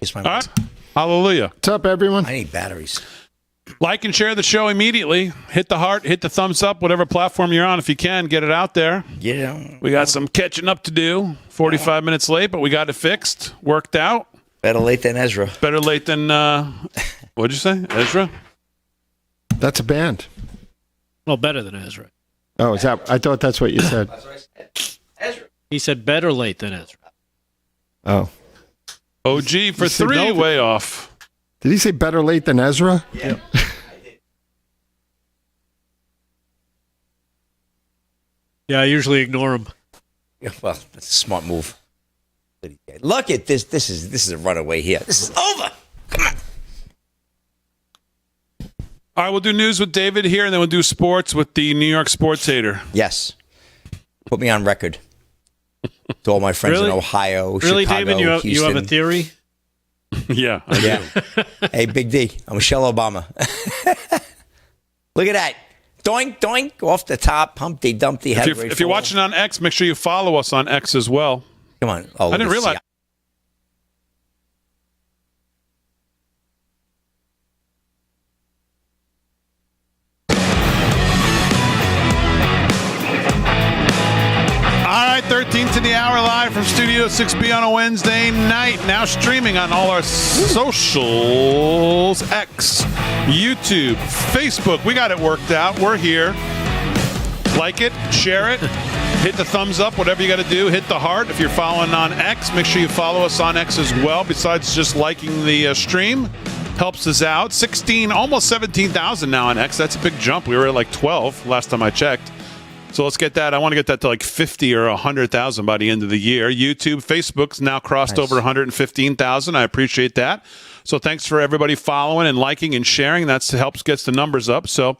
Kiss my All mom. right. Hallelujah. What's up, everyone? I need batteries. Like and share the show immediately. Hit the heart, hit the thumbs up, whatever platform you're on. If you can, get it out there. Yeah. We got some catching up to do. 45 minutes late, but we got it fixed, worked out. Better late than Ezra. Better late than, what'd you say, Ezra? That's a band. Well, better than Ezra. Oh, is that? I thought that's what you said. That's what I said. Ezra. He said better late than Ezra. Oh. OG for You said 3, Velvet. way off. Did he say better late than Ezra? Yeah. Yeah, I usually ignore him. Yeah, well, that's a smart move. Look at this. This is a runaway here. This is over. Come on. All right, we'll do news with David here, and then we'll do sports with the New York Sports Hater. Yes. Put me on record. To all my friends Really? in Ohio, Really, Chicago, Damon? You have Houston. a theory? Yeah, I do. Yeah. Hey, Big D. I'm Michelle Obama. Look at that. Doink, doink, off the top. Humpty Dumpty. If you're watching on X, make sure you follow us on X as well. Come on. Oh, I didn't let's see. realize. All right, 13 to the hour live from Studio 6B on a Wednesday night. Now streaming on all our socials, X, YouTube, Facebook. We got it worked out. We're here. Like it, share it, hit the thumbs up, whatever you got to do. Hit the heart. If you're following on X, make sure you follow us on X as well. Besides just liking the stream, helps us out. 16, almost 17,000 now on X. That's a big jump. We were at like 12 last time I checked. So let's get that. I want to get that to like 50 or 100,000 by the end of the year. YouTube, Facebook's now crossed over 115,000. I appreciate that. So thanks for everybody following and liking and sharing. That helps gets the numbers up. So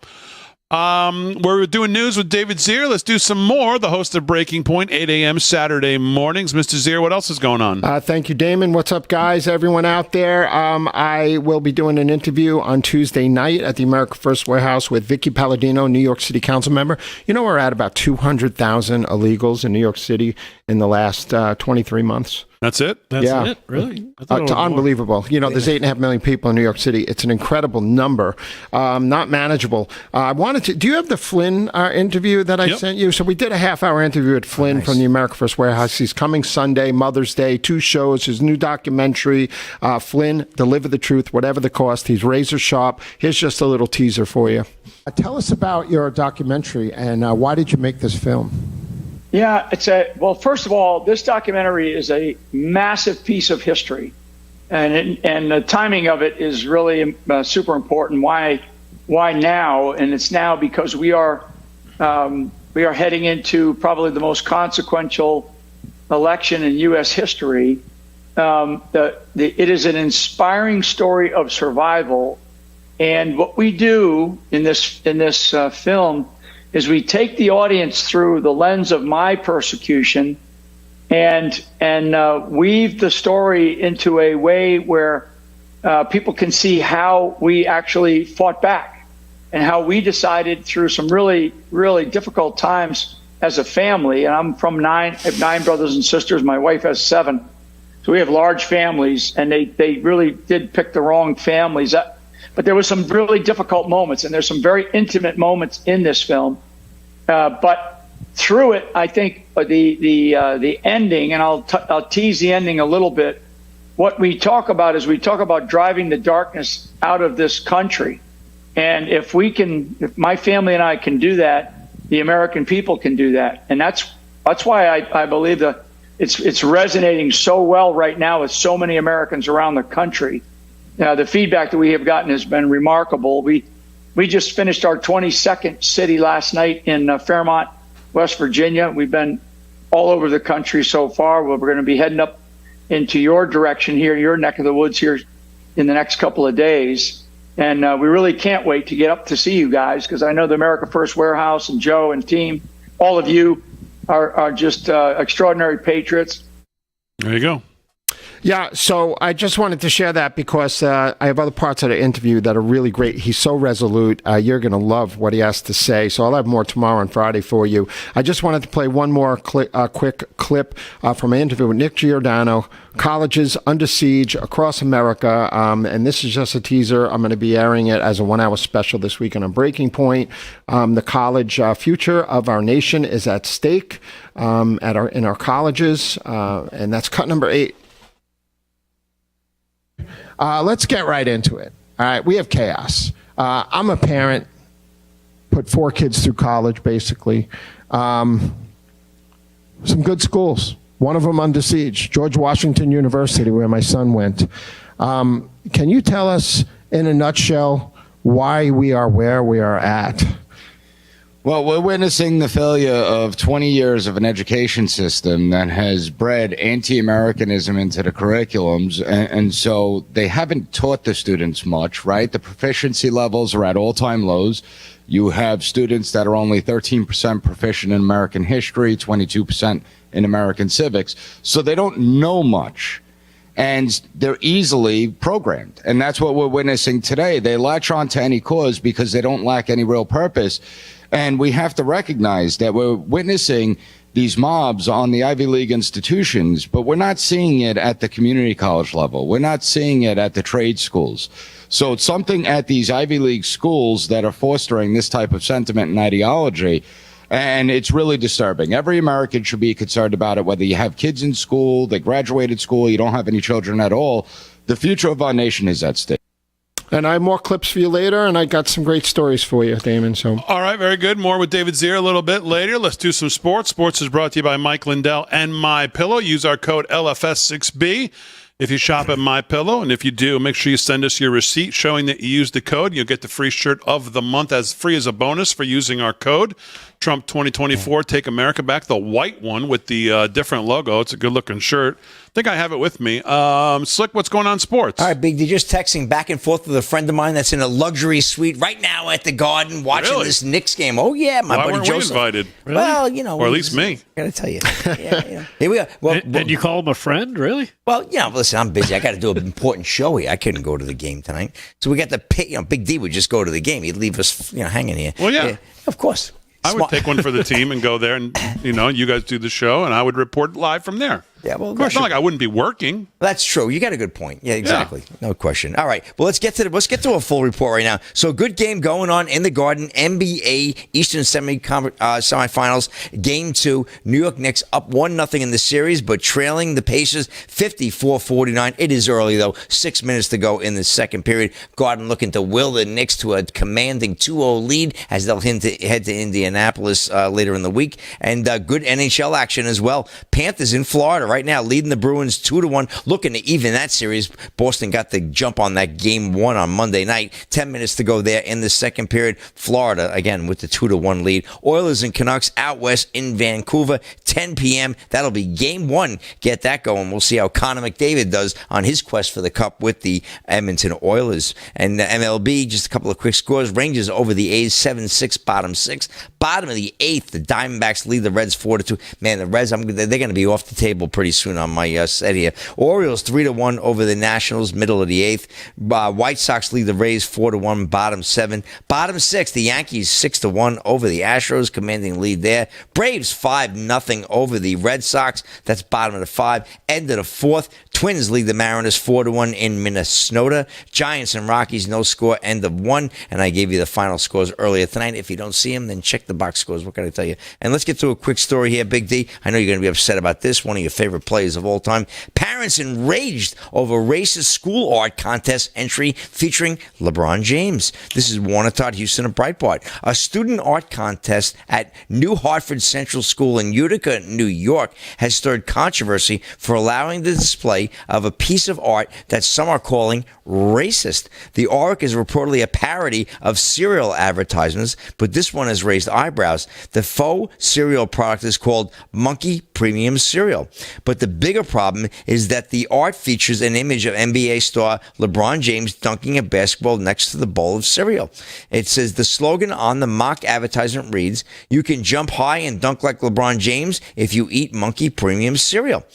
we're doing news with David Zier. Let's do some more. The host of Breaking Point, 8 a.m. Saturday mornings. Mr. Zier, what else is going on? Thank you, Damon. What's up, guys? Everyone out there. I will be doing an interview on Tuesday night at the America First Warehouse with Vicky Palladino, New York City Council member. You know, we're at about 200,000 illegals in New York City in the last 23 months. That's it? That's Yeah. it? Really? I thought it It's was more. unbelievable. You know, there's 8.5 million people in New York City. It's an incredible number, not manageable. I wanted to. Do you have the Flynn interview that I Yep. sent you? So we did a half-hour interview with Flynn from the America First Warehouse. He's coming Sunday, Mother's Day, 2 shows. His new documentary, Flynn, Deliver the Truth, whatever the cost. He's razor sharp. Here's just a little teaser for you. Tell us about your documentary and why did you make this film? Yeah, well, first of all, this documentary is a massive piece of history, and the timing of it is really super important. Why now? And it's now because we are heading into probably the most consequential election in U.S. history. It is an inspiring story of survival, and what we do in this film is we take the audience through the lens of my persecution and weave the story into a way where people can see how we actually fought back and how we decided through some really, really difficult times as a family. And I'm from I have 9 brothers and sisters. My wife has 7. So we have large families, and they really did pick the wrong families. But there were some really difficult moments, and there's some very intimate moments in this film. But through it, I think the ending, and I'll tease the ending a little bit. What we talk about is driving the darkness out of this country, and if my family and I can do that, the American people can do that, and that's why I believe that it's resonating so well right now with so many Americans around the country. The feedback that we have gotten has been remarkable. We just finished our 22nd city last night in Fairmont, West Virginia. We've been all over the country so far. We're going to be heading up into your direction here, your neck of the woods here in the next couple of days. And we really can't wait to get up to see you guys, because I know the America First Warehouse and Joe and team, all of you are just extraordinary patriots. There you go. Yeah, so I just wanted to share that because I have other parts of the interview that are really great. He's so resolute. You're going to love what he has to say. So I'll have more tomorrow and Friday for you. I just wanted to play one more quick clip from an interview with Nick Giordano, Colleges Under Siege Across America. And this is just a teaser. I'm going to be airing it as a 1-hour special this week on Breaking Point. The college future of our nation is at stake in our colleges. And that's cut number 8. Let's get right into it. All right, we have chaos. I'm a parent, put 4 kids through college, basically. Some good schools. One of them under siege, George Washington University, where my son went. Can you tell us, in a nutshell, why we are where we are at? Well, we're witnessing the failure of 20 years of an education system that has bred anti-Americanism into the curriculums. And so they haven't taught the students much, right? The proficiency levels are at all-time lows. You have students that are only 13% proficient in American history, 22% in American civics. So they don't know much. And they're easily programmed. And that's what we're witnessing today. They latch on to any cause because they don't lack any real purpose. And we have to recognize that we're witnessing these mobs on the Ivy League institutions, but we're not seeing it at the community college level. We're not seeing it at the trade schools. So it's something at these Ivy League schools that are fostering this type of sentiment and ideology. And it's really disturbing. Every American should be concerned about it, whether you have kids in school, they graduated school, you don't have any children at all. The future of our nation is at stake. And I have more clips for you later, and I got some great stories for you, Damon. So, all right, very good. More with David Zier a little bit later. Let's do some sports. Sports is brought to you by Mike Lindell and MyPillow. Use our code LFS6B if you shop at MyPillow. And if you do, make sure you send us your receipt showing that you used the code. You'll get the free shirt of the month as free as a bonus for using our code. Trump 2024, Take America Back, the white one with the different logo. It's a good-looking shirt. I think I have it with me. Slick, what's going on in sports? All right, Big D, just texting back and forth with a friend of mine that's in a luxury suite right now at the Garden watching this Knicks game. Oh, yeah, my buddy Joseph. Why weren't we invited? Really? Well, you know. Or at least me. I got to tell you. Yeah. Here we are. Well, and you call him a friend, really? Well, listen, I'm busy. I got to do an important show here. I couldn't go to the game tonight. So we got to pay, Big D would just go to the game. He'd leave us, hanging here. Well, yeah. Of course. I would take one for the team and go there, and you guys do the show, and I would report live from there. Yeah, well, of course, not like I wouldn't be working. That's true. You got a good point. Yeah, exactly. Yeah. No question. All right. Well, let's get to a full report right now. So, good game going on in the Garden. NBA Eastern semifinals. Game 2. New York Knicks up 1-0 in the series, but trailing the Pacers 54-49. It is early though. 6 minutes to go in the second period. Garden looking to will the Knicks to a commanding 2-0 lead as they'll head to Indianapolis later in the week. And good NHL action as well. Panthers in Florida right now, leading the Bruins 2-1, looking to even that series. Boston got the jump on that game 1 on Monday night. 10 minutes to go there in the second period. Florida, again, with the 2-1 lead. Oilers and Canucks out west in Vancouver, 10 p.m. That'll be game 1. Get that going. We'll see how Connor McDavid does on his quest for the Cup with the Edmonton Oilers. And the MLB, just a couple of quick scores. Rangers over the A's 7-6, bottom 6. Bottom of the 8th, the Diamondbacks lead the Reds 4-2. Man, the Reds, they're going to be off the table pretty soon on my set here. Orioles 3-1 over the Nationals, middle of the 8th. White Sox lead the Rays 4-1, bottom 7. Bottom 6, the Yankees 6-1 over the Astros, commanding lead there. Braves 5-0 over the Red Sox. That's bottom of the 5. End of the 4th. Twins lead the Mariners 4-1 in Minnesota. Giants and Rockies, no score, end of 1. And I gave you the final scores earlier tonight. If you don't see them, then check the box scores. What can I tell you? And let's get to a quick story here, Big D. I know you're going to be upset about this. One of your favorite players of all time. Parents enraged over racist school art contest entry featuring LeBron James. This is Warner Todd Houston of Breitbart. A student art contest at New Hartford Central School in Utica, New York, has stirred controversy for allowing the display of a piece of art that some are calling racist. The artwork is reportedly a parody of cereal advertisements, but this one has raised eyebrows. The faux cereal product is called Monkey premium cereal. But the bigger problem is that the art features an image of NBA star LeBron James dunking a basketball next to the bowl of cereal. It says the slogan on the mock advertisement reads, "You can jump high and dunk like LeBron James if you eat Monkey Premium cereal."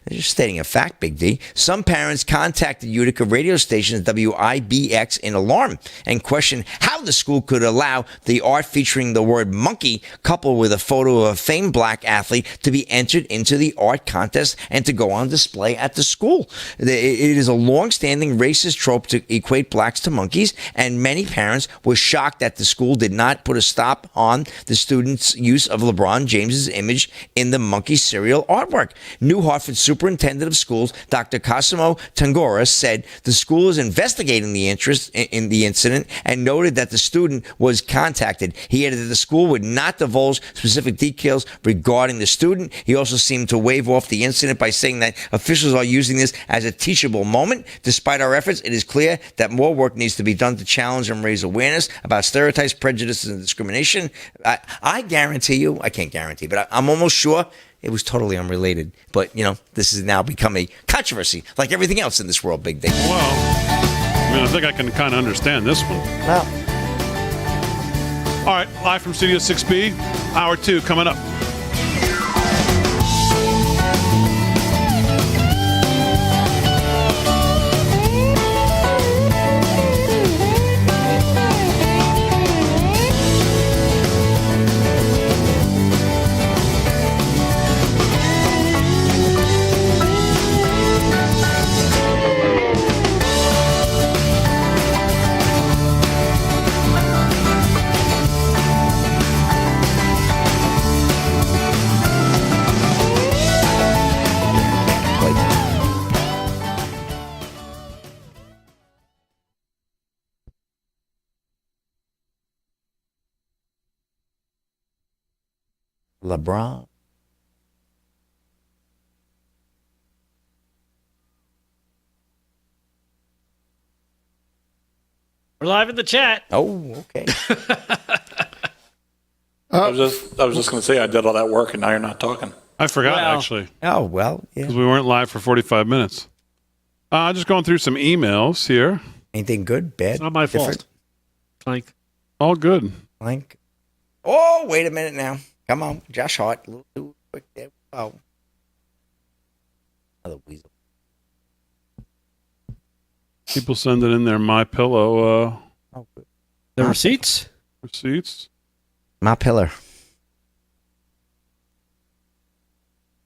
They're just stating a fact, Big D. Some parents contacted Utica radio stations WIBX in alarm and questioned how the school could allow the art featuring the word monkey coupled with a photo of a famed black athlete to be entered into the art contest and to go on display at the school. It is a long-standing racist trope to equate blacks to monkeys, and many parents were shocked that the school did not put a stop on the students' use of LeBron James's image in the monkey cereal artwork. New Hartford Superintendent of Schools, Dr. Cosimo Tangora, said the school is investigating the interest in the incident and noted that the student was contacted. He added that the school would not divulge specific details regarding the student. He also seemed to wave off the incident by saying that officials are using this as a teachable moment. Despite our efforts, it is clear that more work needs to be done to challenge and raise awareness about stereotypes, prejudices, and discrimination. I guarantee you, I can't guarantee, but I'm almost sure it was totally unrelated. But, this has now become a controversy, like everything else in this world, Big Dick. Well, I think I can kind of understand this one. Well. All right, live from Studio 6B, Hour 2 coming up. LeBron. We're live in the chat. Oh, okay. I was just going to say I did all that work and now you're not talking. I forgot, Well. actually, Oh, well, yeah. because we weren't live for 45 minutes. Just going through some emails here. Anything good, bad? It's not my different? fault. Clank. All good. Blank. Oh, wait a minute now. Come on, Josh Hart. A little too quick there. Oh. Another weasel. People sending in their My Pillow Oh, good. The receipts? receipts. My pillar.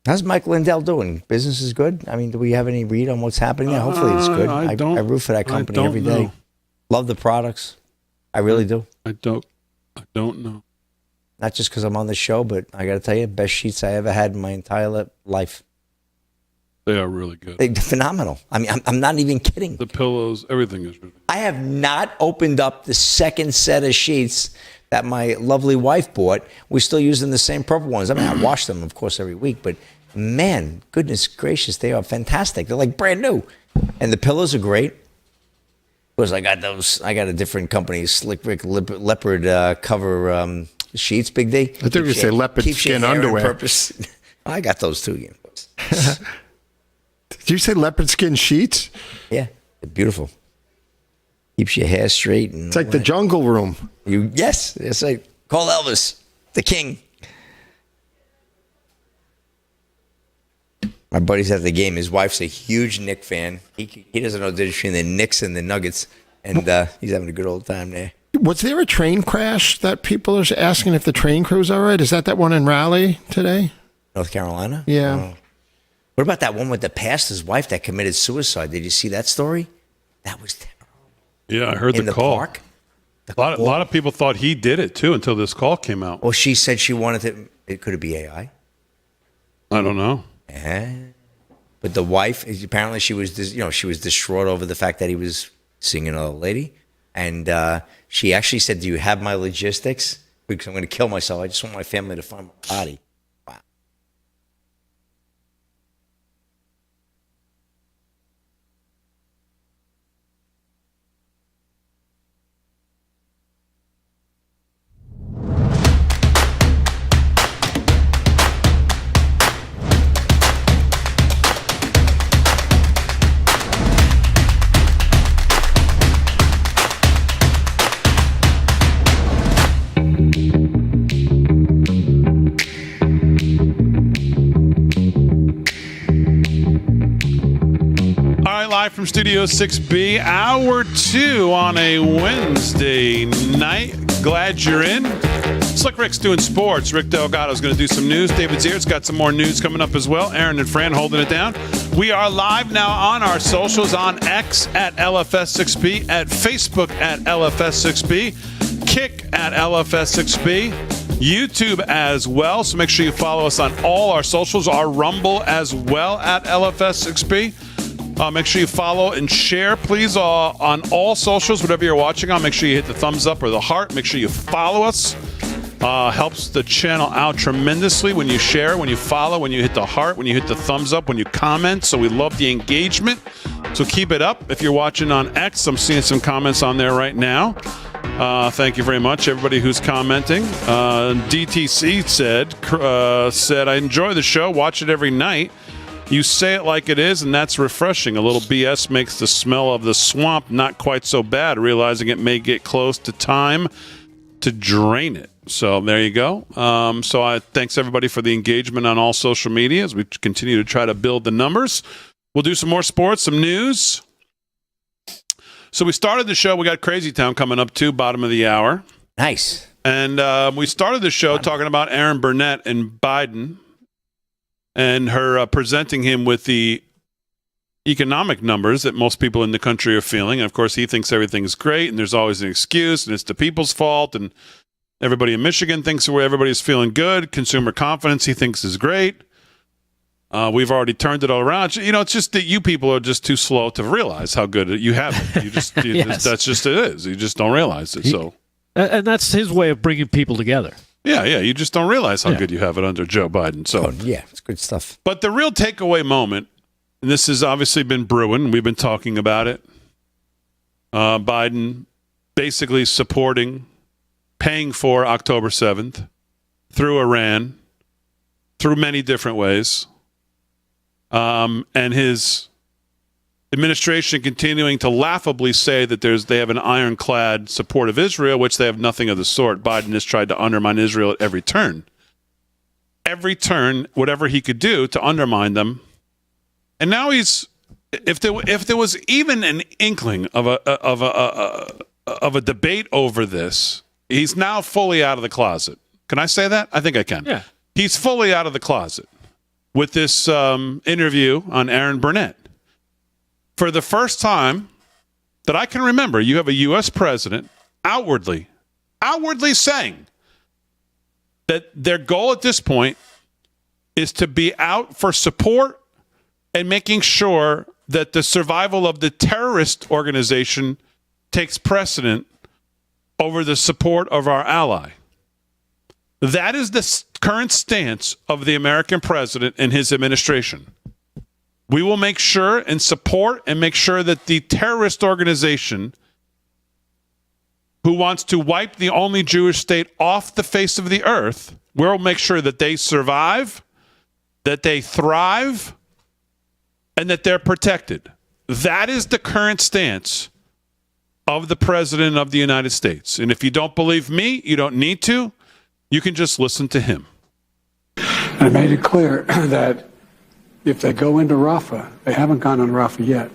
How's Mike Lindell doing? Business is good? I mean, do we have any read on what's happening there? Hopefully it's good. I don't- I root for that I company don't every day. know. Love the products. I really do. I don't know. Not just because I'm on the show, but I got to tell you, best sheets I ever had in my entire life. They are really good. They're phenomenal. I mean, I'm not even kidding. The pillows, everything is really good. I have not opened up the second set of sheets that my lovely wife bought. We're still using the same purple ones. I mean, I wash them, of course, every week, but man, goodness gracious, they are fantastic. They're like brand new. And the pillows are great. Of course, I got a different company, Slick Rick leopard cover sheets, Big D. I think you say leopard Keeps your skin hair in underwear. Purpose. I got those too. Did you say leopard skin sheets? Yeah, they're beautiful. Keeps your hair straight. And It's like the jungle room. Yes, like call Elvis, the king. My buddy's at the game. His wife's a huge Knick fan. He doesn't know the difference between the Knicks and the Nuggets, and he's having a good old time there. Was there a train crash that people are asking if the train crew's all right? Is that one in Raleigh today? North Carolina? Yeah. Oh. What about that one with the pastor's wife that committed suicide? Did you see that story? That was terrible. Yeah, I heard In the the call. park? A lot of people thought he did it too until this call came out. Well, she said she wanted to. Could it be AI? I don't know. Yeah. But the wife, apparently she was distraught over the fact that he was seeing another lady. And she actually said, "Do you have my logistics? Because I'm going to kill myself. I just want my family to find my body." Wow. from Studio 6B, Hour 2 on a Wednesday night. Glad you're in. Slick Rick's doing sports. Rick Delgado's going to do some news. David Zier's got some more news coming up as well. Aaron and Fran holding it down. We are live now on our socials, on X at LFS6B, at Facebook at LFS6B, Kick at LFS6B, YouTube as well. So make sure you follow us on all our socials, our Rumble as well at LFS6B. Make sure you follow and share, please, on all socials, whatever you're watching on. Make sure you hit the thumbs up or the heart. Make sure you follow us. Helps the channel out tremendously when you share, when you follow, when you hit the heart, when you hit the thumbs up, when you comment. So we love the engagement. So keep it up. If you're watching on X, I'm seeing some comments on there right now. Thank you very much, everybody who's commenting. DTC said, I enjoy the show. Watch it every night. You say it like it is, and that's refreshing. A little BS makes the smell of the swamp not quite so bad, realizing it may get close to time to drain it. So there you go. Thanks, everybody, for the engagement on all social media as we continue to try to build the numbers. We'll do some more sports, some news. So we started the show. We got Crazy Town coming up, too, bottom of the hour. Nice. And we started the show talking about Aaron Burnett and Biden and her presenting him with the economic numbers that most people in the country are feeling. And, of course, he thinks everything's great, and there's always an excuse, and it's the people's fault, and everybody in Michigan thinks everybody's feeling good. Consumer confidence, he thinks, is great. We've already turned it all around. You know, it's just that you people are just too slow to realize how good you have it. Yes. That's just it is. You just don't realize it. And that's his way of bringing people together. Yeah, you just don't realize how good you have it under Joe Biden. So yeah, it's good stuff. But the real takeaway moment, and this has obviously been brewing, we've been talking about it, Biden basically supporting, paying for October 7th through Iran, through many different ways, and his administration continuing to laughably say that they have an ironclad support of Israel, which they have nothing of the sort. Biden has tried to undermine Israel at every turn. Every turn, whatever he could do to undermine them. And now if there was even an inkling of a debate over this, he's now fully out of the closet. Can I say that? I think I can. Yeah. He's fully out of the closet with this interview on Aaron Burnett. For the first time that I can remember, you have a U.S. president outwardly saying that their goal at this point is to be out for support and making sure that the survival of the terrorist organization takes precedent over the support of our ally. That is the current stance of the American president and his administration. We will make sure and support and make sure that the terrorist organization who wants to wipe the only Jewish state off the face of the earth, we'll make sure that they survive, that they thrive, and that they're protected. That is the current stance of the President of the United States. And if you don't believe me, you don't need to. You can just listen to him. And I made it clear that if they go into Rafah, they haven't gone into Rafah yet.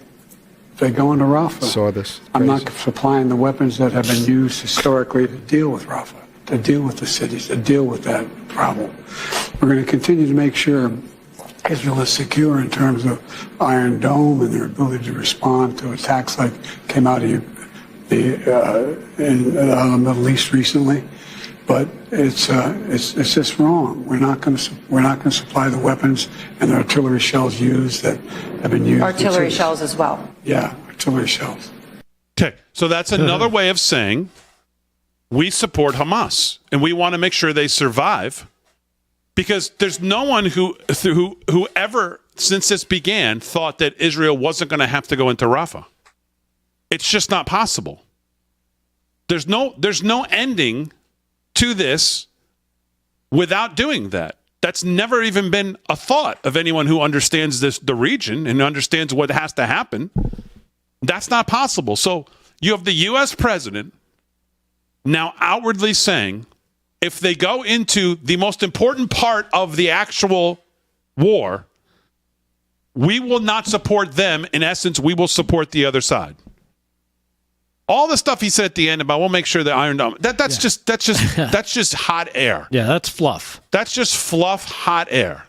If they go into Rafah, Saw this. I'm not supplying the weapons that have been used historically to deal with Rafah, to deal with the cities, to deal with that problem. We're going to continue to make sure Israel is secure in terms of Iron Dome and their ability to respond to attacks like came out of in the Middle East recently. But it's just wrong. We're not going to supply the weapons and the artillery shells used that have been used. Artillery shells as well. Yeah, artillery shells. Okay, so that's another way of saying we support Hamas and we want to make sure they survive, because there's no one who ever since this began thought that Israel wasn't going to have to go into Rafah. It's just not possible. There's no ending to this without doing that. That's never even been a thought of anyone who understands the region and understands what has to happen. That's not possible. So you have the U.S. president now outwardly saying, if they go into the most important part of the actual war, we will not support them. In essence, we will support the other side. All the stuff he said at the end about we'll make sure that Iron Dome, that's just hot air. Yeah, that's fluff. That's just fluff, hot air.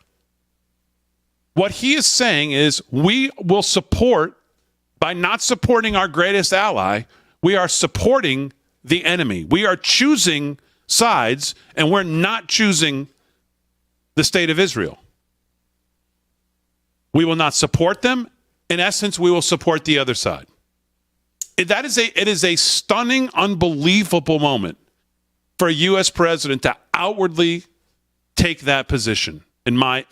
What he is saying is we will support, by not supporting our greatest ally, we are supporting the enemy. We are choosing sides, and we're not choosing the state of Israel. We will not support them. In essence, we will support the other side. It is a stunning, unbelievable moment for a U.S. president to outwardly take that position, in my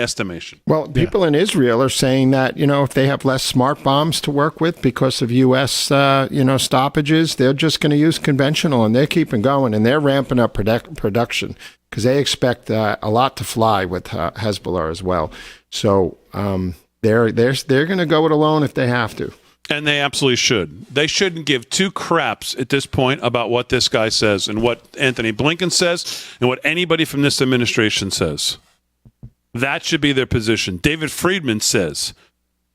estimation. Well, people in Israel are saying that, if they have less smart bombs to work with because of U.S. Stoppages, they're just going to use conventional, and they're keeping going, and they're ramping up production because they expect a lot to fly with Hezbollah as well. So they're going to go it alone if they have to. And they absolutely should. They shouldn't give two craps at this point about what this guy says and what Anthony Blinken says and what anybody from this administration says. That should be their position. David Friedman says,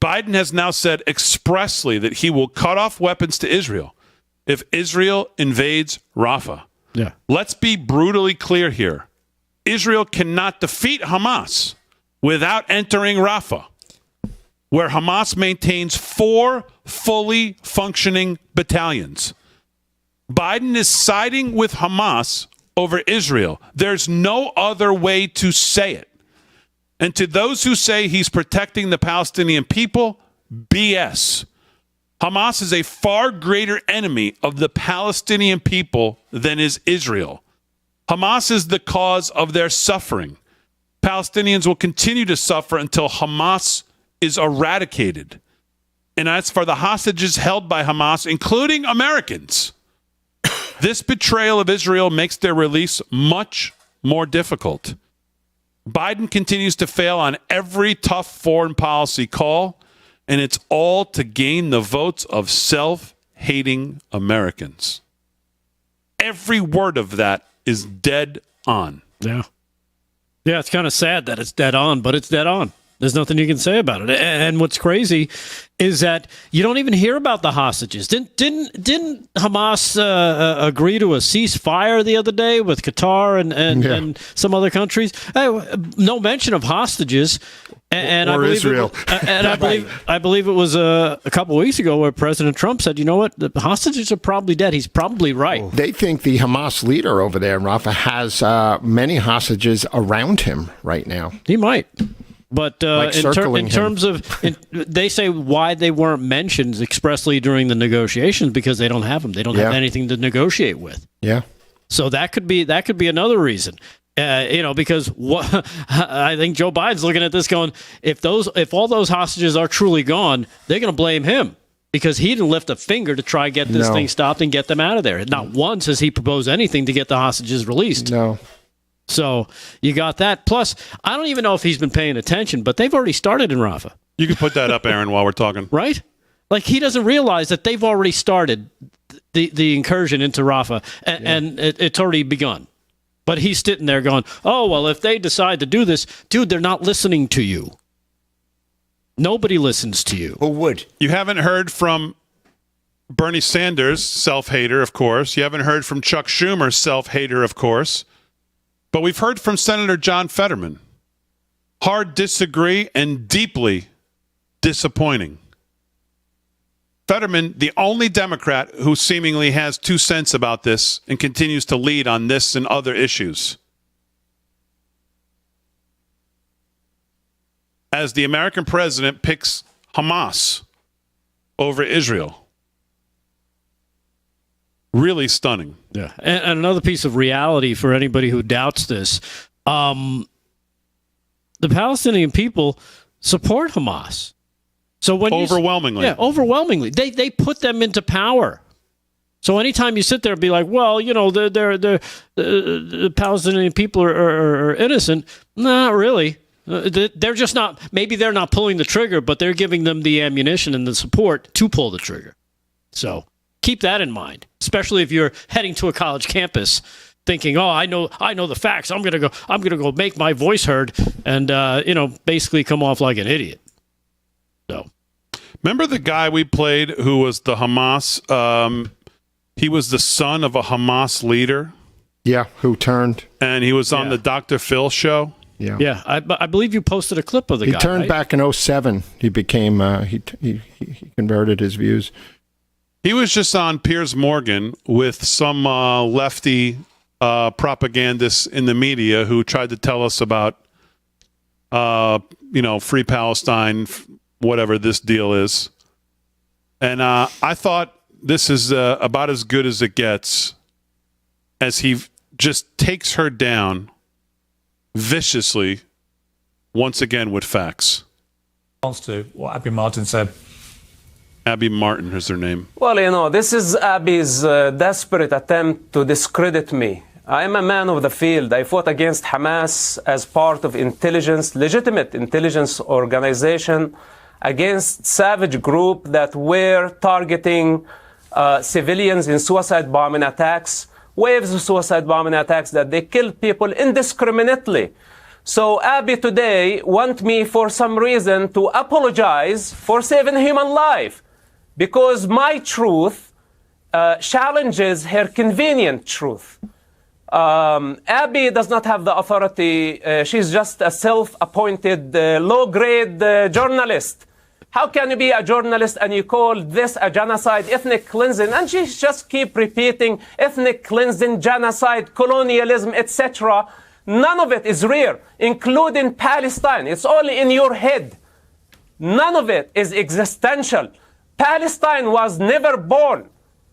Biden has now said expressly that he will cut off weapons to Israel if Israel invades Rafah. Yeah. Let's be brutally clear here. Israel cannot defeat Hamas without entering Rafah, where Hamas maintains 4 fully functioning battalions. Biden is siding with Hamas over Israel. There's no other way to say it. And to those who say he's protecting the Palestinian people, BS. Hamas is a far greater enemy of the Palestinian people than is Israel. Hamas is the cause of their suffering. Palestinians will continue to suffer until Hamas is eradicated. And as for the hostages held by Hamas, including Americans, this betrayal of Israel makes their release much more difficult. Biden continues to fail on every tough foreign policy call, and it's all to gain the votes of self-hating Americans. Every word of that is dead on. Yeah. Yeah, it's kind of sad that it's dead on, but it's dead on. There's nothing you can say about it. And what's crazy is that you don't even hear about the hostages. Didn't Hamas agree to a ceasefire the other day with Qatar and some other countries? No mention of hostages. And or I believe Israel. I believe it was a couple of weeks ago where President Trump said, you know what, the hostages are probably dead. He's probably right. They think the Hamas leader over there in Rafah has many hostages around him right now. He might. But in terms of, they say why they weren't mentioned expressly during the negotiations because they don't have them. They don't have anything to negotiate with. Yeah. So that could be another reason. Because I think Joe Biden's looking at this going, if all those hostages are truly gone, they're going to blame him because he didn't lift a finger to try get this thing stopped and get them out of there. Not once has he proposed anything to get the hostages released. No. So you got that. Plus, I don't even know if he's been paying attention, but they've already started in Rafah. You can put that up, Aaron, while we're talking. Right? Like, he doesn't realize that they've already started the incursion into Rafah, and it's already begun. But he's sitting there going, oh, well, if they decide to do this, dude, they're not listening to you. Nobody listens to you. Who would? You haven't heard from Bernie Sanders, self-hater, of course. You haven't heard from Chuck Schumer, self-hater, of course. But we've heard from Senator John Fetterman. Hard disagree and deeply disappointing. Fetterman, the only Democrat who seemingly has 2 cents about this and continues to lead on this and other issues. As the American president picks Hamas over Israel. Really stunning. Yeah. And another piece of reality for anybody who doubts this, the Palestinian people support Hamas. So when overwhelmingly. Overwhelmingly. They put them into power. So anytime you sit there and be like, well, the Palestinian people are innocent, not really. They're just not, maybe they're not pulling the trigger, but they're giving them the ammunition and the support to pull the trigger. So keep that in mind, especially if you're heading to a college campus thinking, oh, I know the facts. I'm going to go make my voice heard and, basically come off like an idiot. So, remember the guy we played who was the Hamas? He was the son of a Hamas leader. Yeah, who turned? And he was on the Dr. Phil show. Yeah, I believe you posted a clip of the guy. He turned right? back in 2007. He became he converted his views. He was just on Piers Morgan with some lefty propagandists in the media who tried to tell us about free Palestine, whatever this deal is. And I thought this is about as good as it gets, as he just takes her down viciously once again with facts. To what Abby Martin said. Abby Martin is her name. Well, this is Abby's desperate attempt to discredit me. I am a man of the field. I fought against Hamas as part of legitimate intelligence organization, against savage group that were targeting civilians in suicide bombing attacks, waves of suicide bombing attacks that they killed people indiscriminately. So Abby today want me for some reason to apologize for saving human life because my truth challenges her convenient truth. Abby does not have the authority. She's just a self-appointed low-grade journalist. How can you be a journalist and you call this a genocide, ethnic cleansing? And she just keep repeating ethnic cleansing, genocide, colonialism, etc. None of it is real, including Palestine. It's only in your head. None of it is existential. Palestine was never born.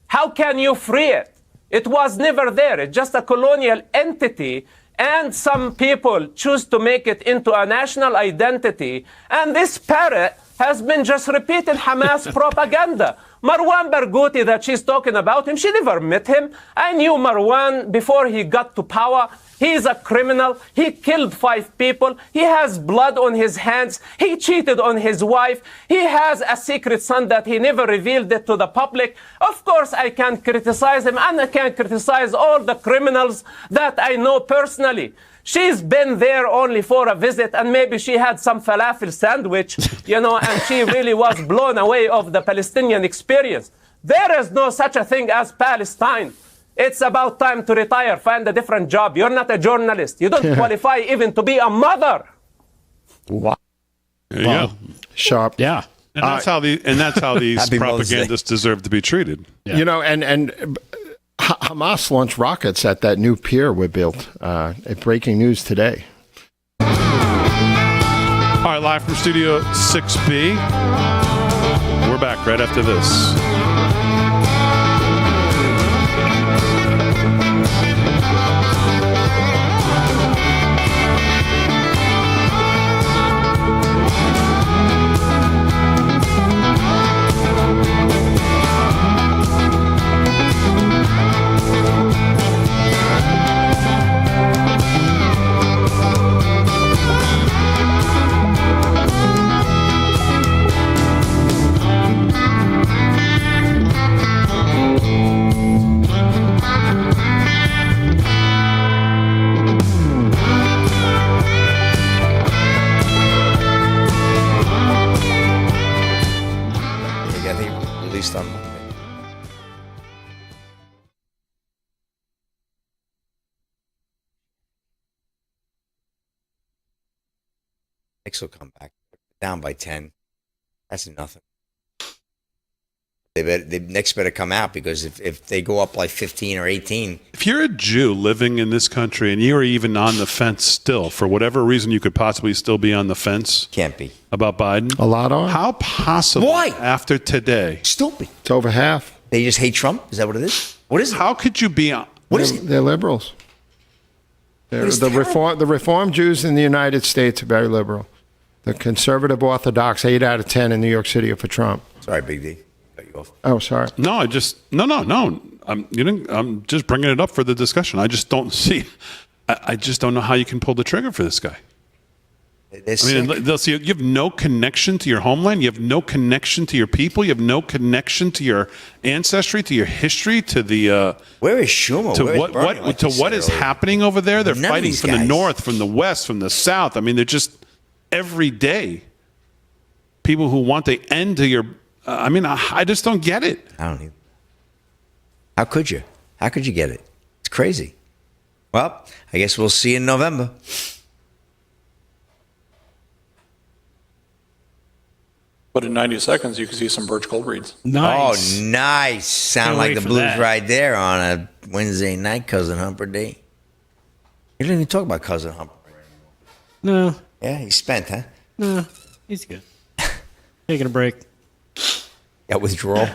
How can you free it? It was never there. It's just a colonial entity. And some people choose to make it into a national identity. And this parrot has been just repeating Hamas propaganda. Marwan Barghouti that she's talking about him, she never met him. I knew Marwan before he got to power. He's a criminal. He killed 5 people. He has blood on his hands. He cheated on his wife. He has a secret son that he never revealed it to the public. Of course, I can criticize him, and I can criticize all the criminals that I know personally. She's been there only for a visit, and maybe she had some falafel sandwich, and she really was blown away of the Palestinian experience. There is no such a thing as Palestine. It's about time to retire, find a different job. You're not a journalist. You don't qualify even to be a mother. Wow. There you go. Sharp. Yeah. And that's how these Happy Mother's Day. propagandists deserve to be treated. Yeah. And Hamas launched rockets at that new pier we built. Breaking news today. All right, live from Studio 6B. We're back right after this. Released on Monday. Knicks will come back down by 10. That's nothing. The Knicks better come out, because if they go up like 15 or 18. If you're a Jew living in this country and you're even on the fence still, for whatever reason you could possibly still be on the fence. Can't be. About Biden. A lot are. How possible? Why? After today? Stupid. It's over half. They just hate Trump? Is that what it is? What is it? How could you be on? What is it? They're liberals. The Reform Jews in the United States are very liberal. The conservative Orthodox, 8 out of 10 in New York City are for Trump. Sorry, Big D. Cut you off. Oh, sorry. No, no. I'm just bringing it up for the discussion. I just don't see. I just don't know how you can pull the trigger for this guy. They'll see you have no connection to your homeland. You have no connection to your people. You have no connection to your ancestry, to your history, to the. Where is Schumer? To Where is what? Bernie, like you What said is earlier? happening over there? They're None of fighting these from the guys. north, from the west, from the south. I mean, they're just every day. people who want the end to your. I just don't get it. I don't either. How could you? How could you get it? It's crazy. Well, I guess we'll see in November. But in 90 seconds, you can see some Birch Gold reads. Nice. Oh, nice. Sound Can't like wait the for Blues that. right there on a Wednesday night, Cousin Humper Day. You didn't even talk about Cousin Humper. No, Yeah, he's spent, huh? no, he's good. Taking a break. Got withdrawal.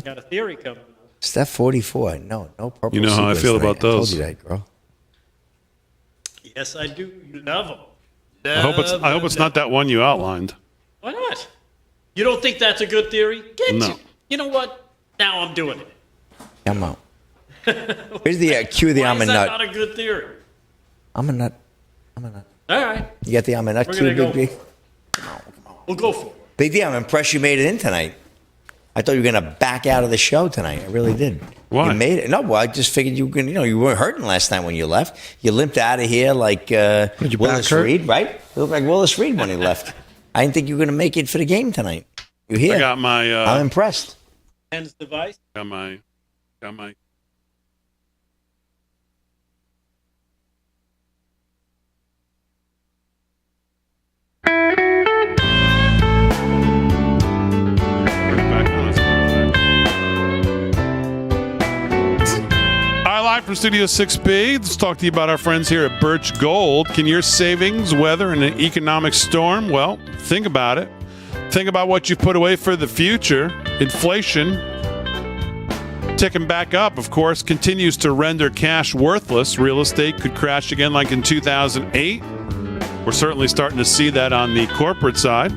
Got a theory coming. Steph 44. No purple. You know how I sequence feel tonight. about those. I told you that, girl. Yes, I do. You love them. I hope it's not that one you outlined. Why not? You don't think that's a good theory? No. You know what? Now I'm doing it. Come on. Here's the cue of the Why almond is that nut. not a good theory? I'm a nut. I'm a nut. All right. You got the almond nut We're cue, gonna Big go. B? We'll go for it. Big D, I'm impressed you made it in tonight. I thought you were going to back out of the show tonight. I really did. Why? You made it. No, well, I just figured you were going to, you weren't hurting last time when you left. You limped out of here like your Willis back hurt? Reed, right? You looked like Willis Reed when he left. I didn't think you were going to make it for the game tonight. You're here. I got my. I'm impressed. Ken's device. Got my. Live from Studio 6B. Let's talk to you about our friends here at Birch Gold. Can your savings weather an economic storm? Well, think about it. Think about what you've put away for the future. Inflation, ticking back up, of course, continues to render cash worthless. Real estate could crash again like in 2008. We're certainly starting to see that on the corporate side.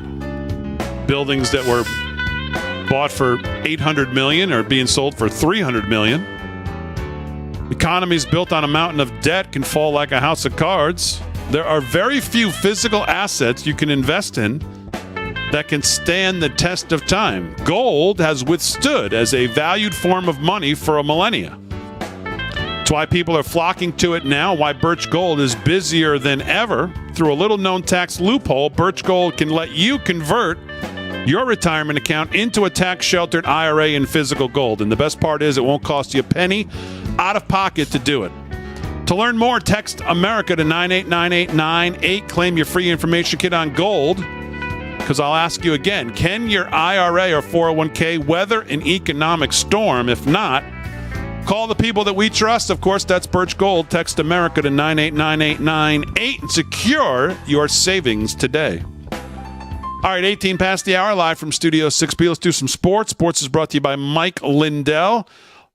Buildings that were bought for $800 million are being sold for $300 million. Economies built on a mountain of debt can fall like a house of cards. There are very few physical assets you can invest in that can stand the test of time. Gold has withstood as a valued form of money for a millennia. That's why people are flocking to it now, why Birch Gold is busier than ever. Through a little-known tax loophole, Birch Gold can let you convert your retirement account into a tax-sheltered IRA in physical gold. And the best part is it won't cost you a penny out of pocket to do it. To learn more, text America to 989898. Claim your free information kit on gold. Because I'll ask you again, can your IRA or 401k weather an economic storm? If not, call the people that we trust. Of course, that's Birch Gold. Text America to 989898 and secure your savings today. All right, 18 past the hour, live from Studio 6B. Let's do some sports. Sports is brought to you by Mike Lindell.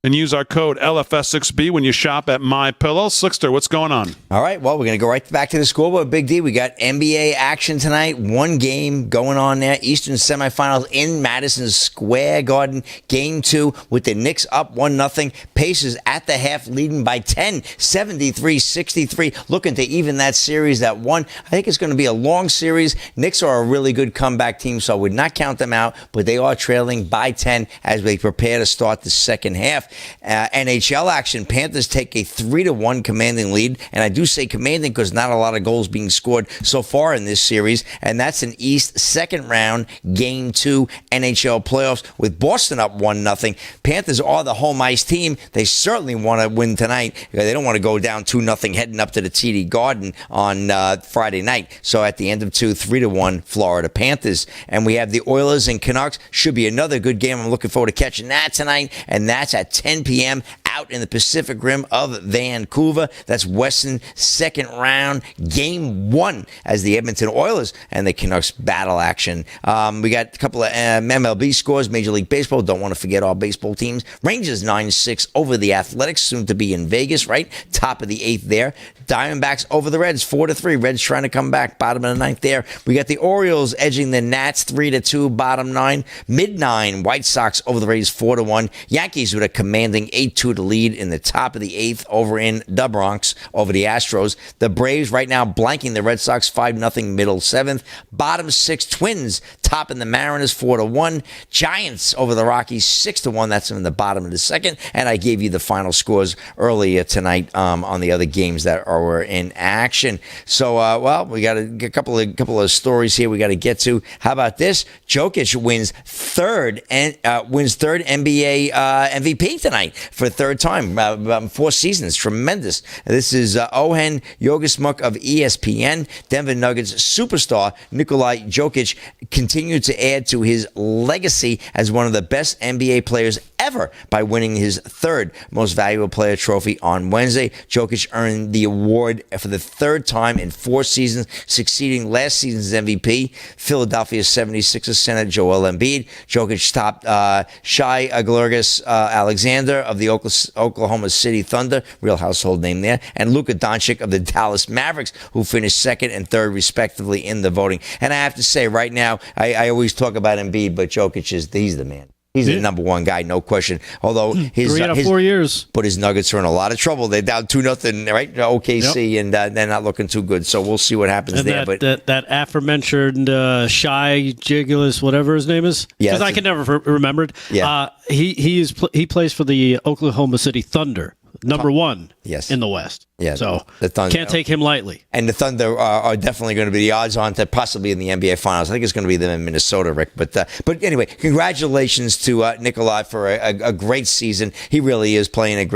And use our code LFS6B when you shop at MyPillow. Slickster, what's going on? All right, well, we're going to go right back to the scoreboard. Big D, we got NBA action tonight. One game going on there. Eastern semifinals in Madison Square Garden. Game 2 with the Knicks up 1-0. Pacers at the half leading by 10, 73-63. Looking to even that series at 1. I think it's going to be a long series. Knicks are a really good comeback team, so I would not count them out, but they are trailing by 10 as they prepare to start the second half. NHL action. Panthers take a 3-1 commanding lead. And I do say commanding because not a lot of goals being scored so far in this series. And that's an East second round, game 2 NHL playoffs with Boston up 1-0. Panthers are the home ice team. They certainly want to win tonight. They don't want to go down 2-0 heading up to the TD Garden on Friday night. So at the end of 2, 3-1 Florida Panthers. And we have the Oilers and Canucks. Should be another good game. I'm looking forward to catching that tonight. And that's at 10 p.m. out in the Pacific Rim of Vancouver. That's Western second round, game 1 as the Edmonton Oilers and the Canucks battle action. We got a couple of MLB scores, Major League Baseball. Don't want to forget our baseball teams. Rangers 9-6 over the Athletics, soon to be in Vegas, right? Top of the 8th there. Diamondbacks over the Reds, 4-3. Reds trying to come back, bottom of the 9th there. We got the Orioles edging the Nats 3-2, bottom 9. Mid-9, White Sox over the Rays 4-1. Yankees with a commanding 8-2 the lead in the top of the 8th over in the Bronx over the Astros. The Braves right now blanking the Red Sox 5-0 middle 7th. Bottom 6 Twins topping the Mariners 4-1. Giants over the Rockies 6-1. That's in the bottom of the 2nd. And I gave you the final scores earlier tonight on the other games that are in action. So, we got a couple of stories here we got to get to. How about this? Jokic wins third NBA MVP tonight for the third time, 4 seasons. Tremendous. This is Ohen Yogasmuk of ESPN. Denver Nuggets superstar Nikola Jokic continued to add to his legacy as one of the best NBA players ever by winning his third most valuable player trophy on Wednesday. Jokic earned the award for the third time in 4 seasons, succeeding last season's MVP, Philadelphia 76ers center Joel Embiid. Jokic topped Shai Gilgeous-Alexander of the Oklahoma City Thunder, real household name there, and Luka Doncic of the Dallas Mavericks, who finished second and third respectively in the voting. And I have to say, right now, I always talk about Embiid, but Jokic he's the man. He's the number one guy, no question. Although his 3 out of 4 years, but his Nuggets are in a lot of trouble. They're down 2-0, right? OKC, and they're not looking too good. So we'll see what happens and there. That aforementioned Shai Gilgeous, whatever his name is, because I can never remember it. Yeah. He plays for the Oklahoma City Thunder, number 1 in the West. Yeah, so the Thunder can't take him lightly. And the Thunder are definitely going to be the odds on to possibly in the NBA Finals. I think it's going to be them in Minnesota, Rick. But anyway, congratulations to Nikolai for a great season. He really is playing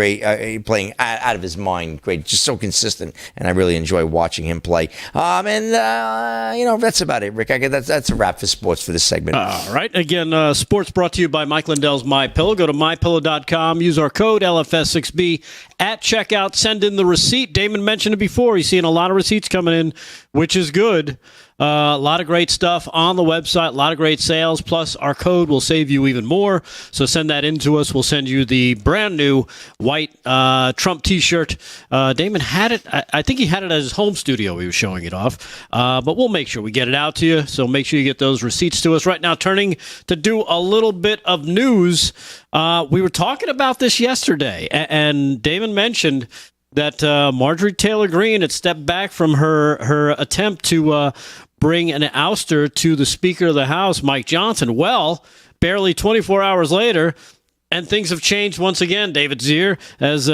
playing out of his mind. Great, just so consistent, and I really enjoy watching him play. That's about it, Rick. That's a wrap for sports for this segment. All right. Again, sports brought to you by Mike Lindell's MyPillow. Go to mypillow.com. Use our code LFS6B at checkout. Send in the receipt. Damon mentioned it before. He's seeing a lot of receipts coming in, which is good. A lot of great stuff on the website, a lot of great sales, plus our code will save you even more. So send that in to us. We'll send you the brand new white Trump T-shirt. Damon had it. I think he had it at his home studio. He was showing it off. But we'll make sure we get it out to you. So make sure you get those receipts to us. Right now, turning to do a little bit of news. We were talking about this yesterday, and Damon mentioned that Marjorie Taylor Greene had stepped back from her attempt to bring an ouster to the Speaker of the House, Mike Johnson. Well, barely 24 hours later, and things have changed once again, David Zier, as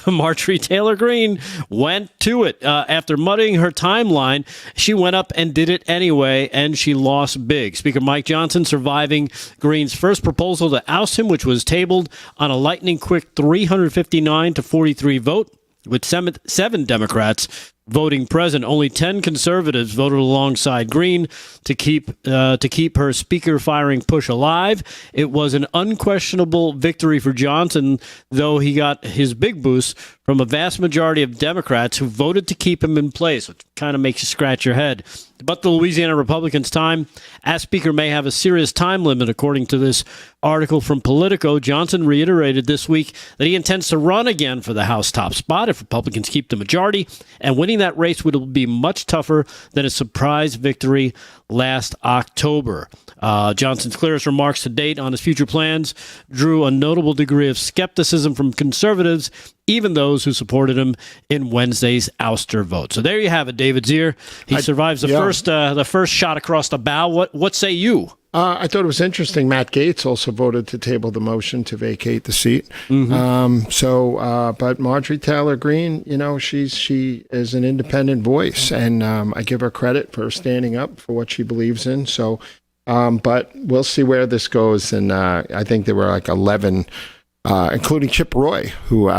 Marjorie Taylor Greene went to it. After muddying her timeline, she went up and did it anyway, and she lost big. Speaker Mike Johnson surviving Greene's first proposal to oust him, which was tabled on a lightning-quick 359-43 vote, with 7 Democrats voting present. Only 10 conservatives voted alongside Greene to keep her speaker firing push alive. It was an unquestionable victory for Johnson, though he got his big boost from a vast majority of Democrats who voted to keep him in place, which kind of makes you scratch your head. But the Louisiana Republicans' time as Speaker may have a serious time limit, according to this article from Politico. Johnson reiterated this week that he intends to run again for the House top spot if Republicans keep the majority, and winning that race would be much tougher than a surprise victory last October. Johnson's clearest remarks to date on his future plans drew a notable degree of skepticism from conservatives, even those who supported him in Wednesday's ouster vote. So there you have it, David Zier. He survives the first shot across the bow. What say you? I thought it was interesting. Matt Gaetz also voted to table the motion to vacate the seat. Mm-hmm. But Marjorie Taylor Greene, she is an independent voice, and I give her credit for standing up for what she believes in. So, but we'll see where this goes. And I think there were like 11, including Chip Roy, who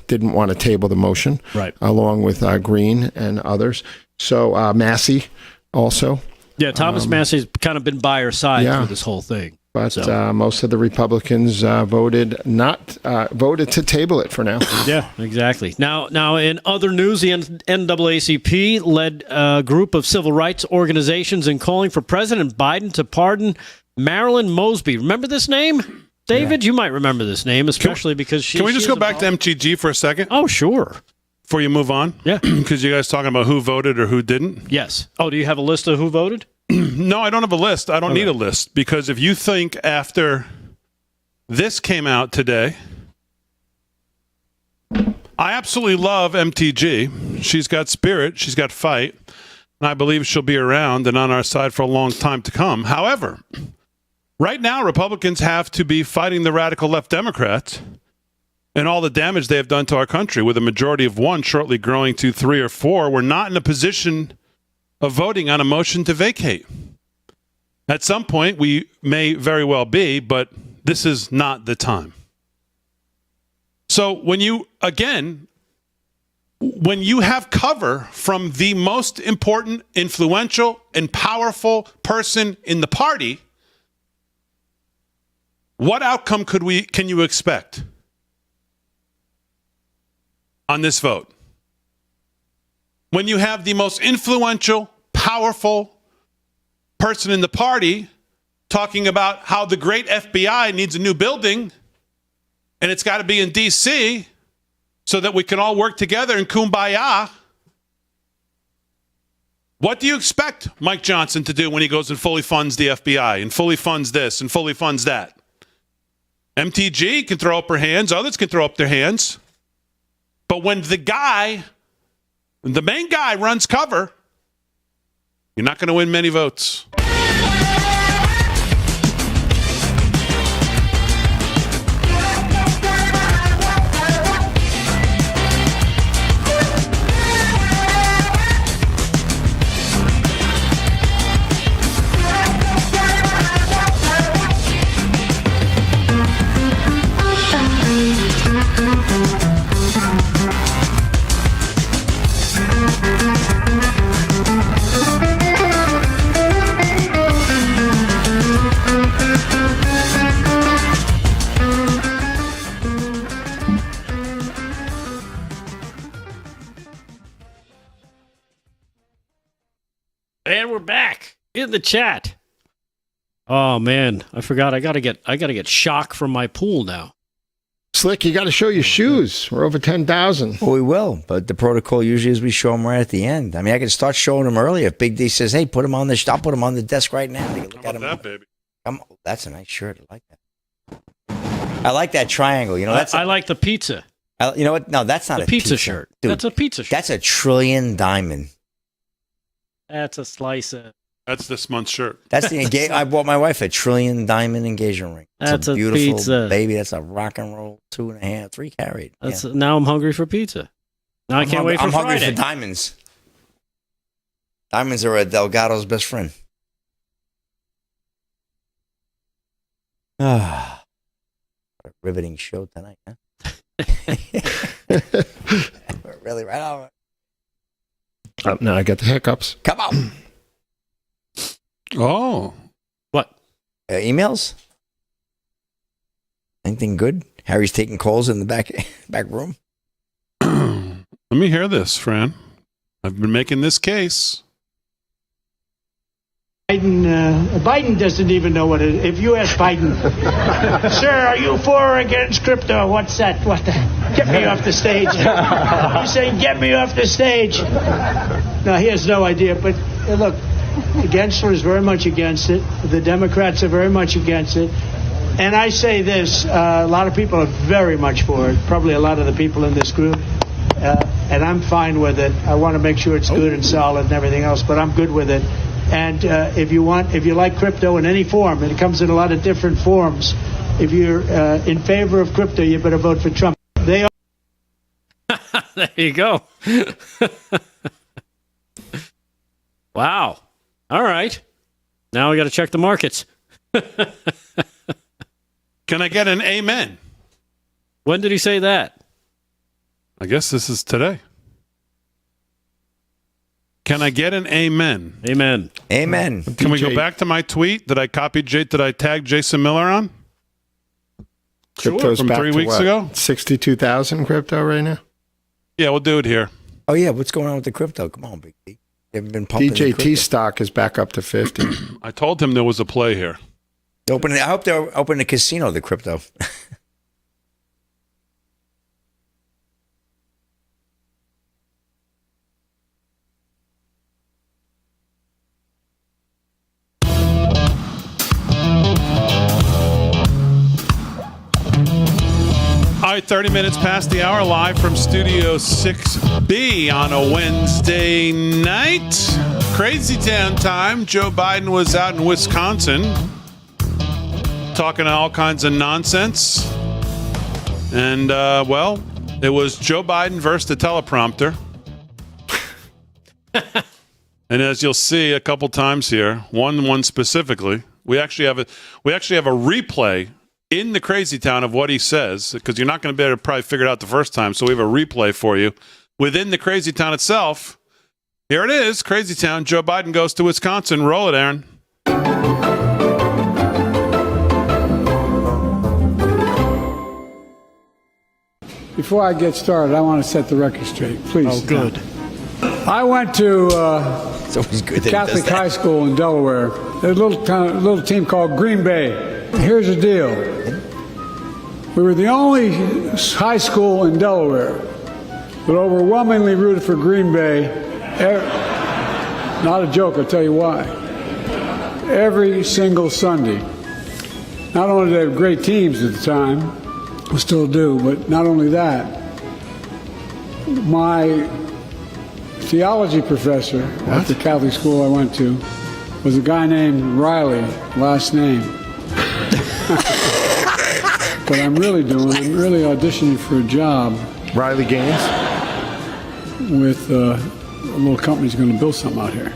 didn't want to table the motion, right, along with Greene and others. So Massey also. Yeah, Thomas Massey's kind of been by her side through this whole thing. But most of the Republicans voted to table it for now. Yeah, exactly. Now, in other news, the NAACP led a group of civil rights organizations in calling for President Biden to pardon Marilyn Mosby. Remember this name? David, you might remember this name, especially because she... Can we just go back to MTG for a second? Oh, sure. Before you move on? Yeah. Because you guys talking about who voted or who didn't? Yes. Oh, do you have a list of who voted? No, I don't have a list. I don't need a list. Because if you think after this came out today, I absolutely love MTG. She's got spirit. She's got fight. And I believe she'll be around and on our side for a long time to come. However, right now, Republicans have to be fighting the radical left Democrats and all the damage they have done to our country, with a majority of 1 shortly growing to 3 or 4. We're not in a position of voting on a motion to vacate. At some point, we may very well be, but this is not the time. So when you have cover from the most important, influential, and powerful person in the party, what outcome can you expect on this vote? When you have the most influential, powerful person in the party talking about how the great FBI needs a new building and it's got to be in D.C., so that we can all work together in kumbaya. What do you expect Mike Johnson to do when he goes and fully funds the FBI and fully funds this and fully funds that? MTG can throw up her hands. Others can throw up their hands. But when the main guy runs cover, you're not going to win many votes. And we're back in the chat. Oh man, I forgot. I gotta get shock from my pool now. Slick, you got to show your shoes. We're over 10,000. Well, we will, but the protocol usually is we show them right at the end. I mean, I can start showing them earlier. If Big D says, "Hey, put them on the," I'll put them on the desk right now. They can look at them. That, baby. That's a nice shirt. I like that. I like that triangle. You know, I like the pizza. You know what? No, that's not a pizza shirt. Dude, that's a pizza shirt. That's a trillion diamond. That's a slice of. That's this month's shirt. That's the I bought my wife a trillion diamond engagement ring. That's a beautiful pizza, baby. That's a rock and roll 2.5, 3 carat. Now I'm hungry for pizza. Now I can't wait for I'm Friday. hungry for diamonds. Diamonds are a Delgado's best friend. Ah, what a riveting show tonight, huh? Really, right on. Now I get the hiccups. Come on. Oh. What? Emails? Anything good? Harry's taking calls in the back room. Let me hear this, Fran. I've been making this case. Biden doesn't even know what it is. If you ask Biden, sir, are you for or against crypto? What's that? What the? Get me off the stage. He's saying, get me off the stage. No, he has no idea. But look, the Gensler is very much against it. The Democrats are very much against it. And I say this, a lot of people are very much for it, probably a lot of the people in this group. And I'm fine with it. I want to make sure it's good and solid and everything else, but I'm good with it. And if you like crypto in any form, and it comes in a lot of different forms, if you're in favor of crypto, you better vote for Trump. They are. There you go. Wow. All right. Now we got to check the markets. Can I get an amen? When did he say that? I guess this is today. Can I get an amen? Amen. Amen. Can we go back to my tweet that I copied? Did I tag Jason Miller on? Crypto's From back 3 to weeks what? ago? 62,000 crypto right now? Yeah, we'll do it here. Oh, yeah. What's going on with the crypto? Come on, Big D. You haven't been pumping the crypto. DJT stock is back up to 50. I told him there was a play here. I hope they're opening a casino, the crypto. All right, 30 minutes past the hour, live from Studio 6B on a Wednesday night. Crazy Town time. Joe Biden was out in Wisconsin talking all kinds of nonsense. And, well, it was Joe Biden versus the teleprompter. And as you'll see a couple times here, one specifically, we actually have a replay in the Crazy Town of what he says, because you're not going to be able to probably figure it out the first time. So we have a replay for you within the Crazy Town itself. Here it is, Crazy Town. Joe Biden goes to Wisconsin. Roll it, Aaron. Before I get started, I want to set the record straight. Please. Oh, good. I went to It's always good that he Catholic does that. high school in Delaware. There's a little team called Green Bay. Here's the deal. We were the only high school in Delaware that overwhelmingly rooted for Green Bay. Not a joke, I'll tell you why. Every single Sunday. Not only did they have great teams at the time, we still do, but not only that, my theology professor at the Catholic school I went to was a guy named Riley, last name. What I'm really auditioning for a job. Riley Gaines? With a little company's going to build something out here.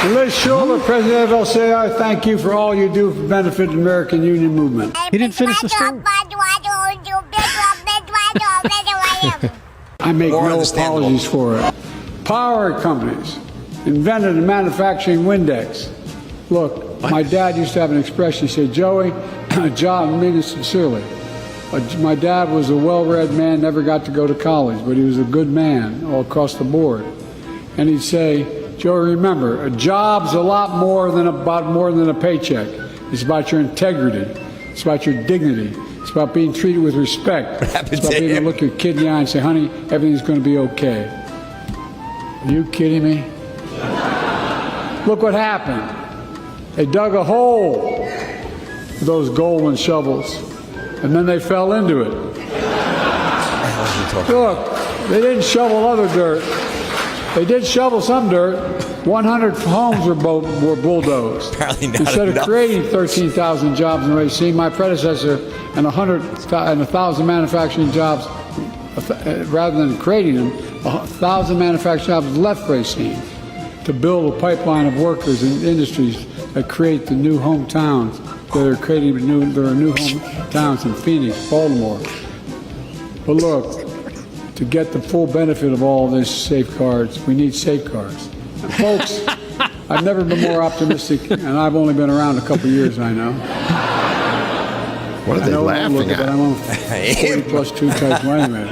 Liz Schuller, President of LCI, thank you for all you do for benefit the American Union movement. He didn't finish the story. I make More no understandable. apologies for it. Power companies invented and manufacturing Windex. Look, my dad used to have an expression. He said, Joey, John, I mean this sincerely. My dad was a well-read man, never got to go to college, but he was a good man all across the board. And he'd say, Joey, remember, a job's a lot more than a paycheck. It's about your integrity. It's about your dignity. It's about being treated with respect. It's about being able to look your kid in the eye and say, honey, everything's going to be okay. Are you kidding me? Look what happened. They dug a hole with those golden shovels, and then they fell into it. Look, they didn't shovel other dirt. They did shovel some dirt. 100 homes were bulldozed. Apparently not Instead of enough. creating 13,000 jobs in Racine, my predecessor and 1,000 manufacturing jobs, rather than creating them, 1,000 manufacturing jobs left Racine to build a pipeline of workers and industries that create the new hometowns. There are new hometowns in Phoenix, Baltimore. But look, to get the full benefit of all this safeguards, we need safeguards. And folks, I've never been more optimistic, and I've only been around a couple years, I know. What are they laughing at? I'm on 40 plus 2 type anyway.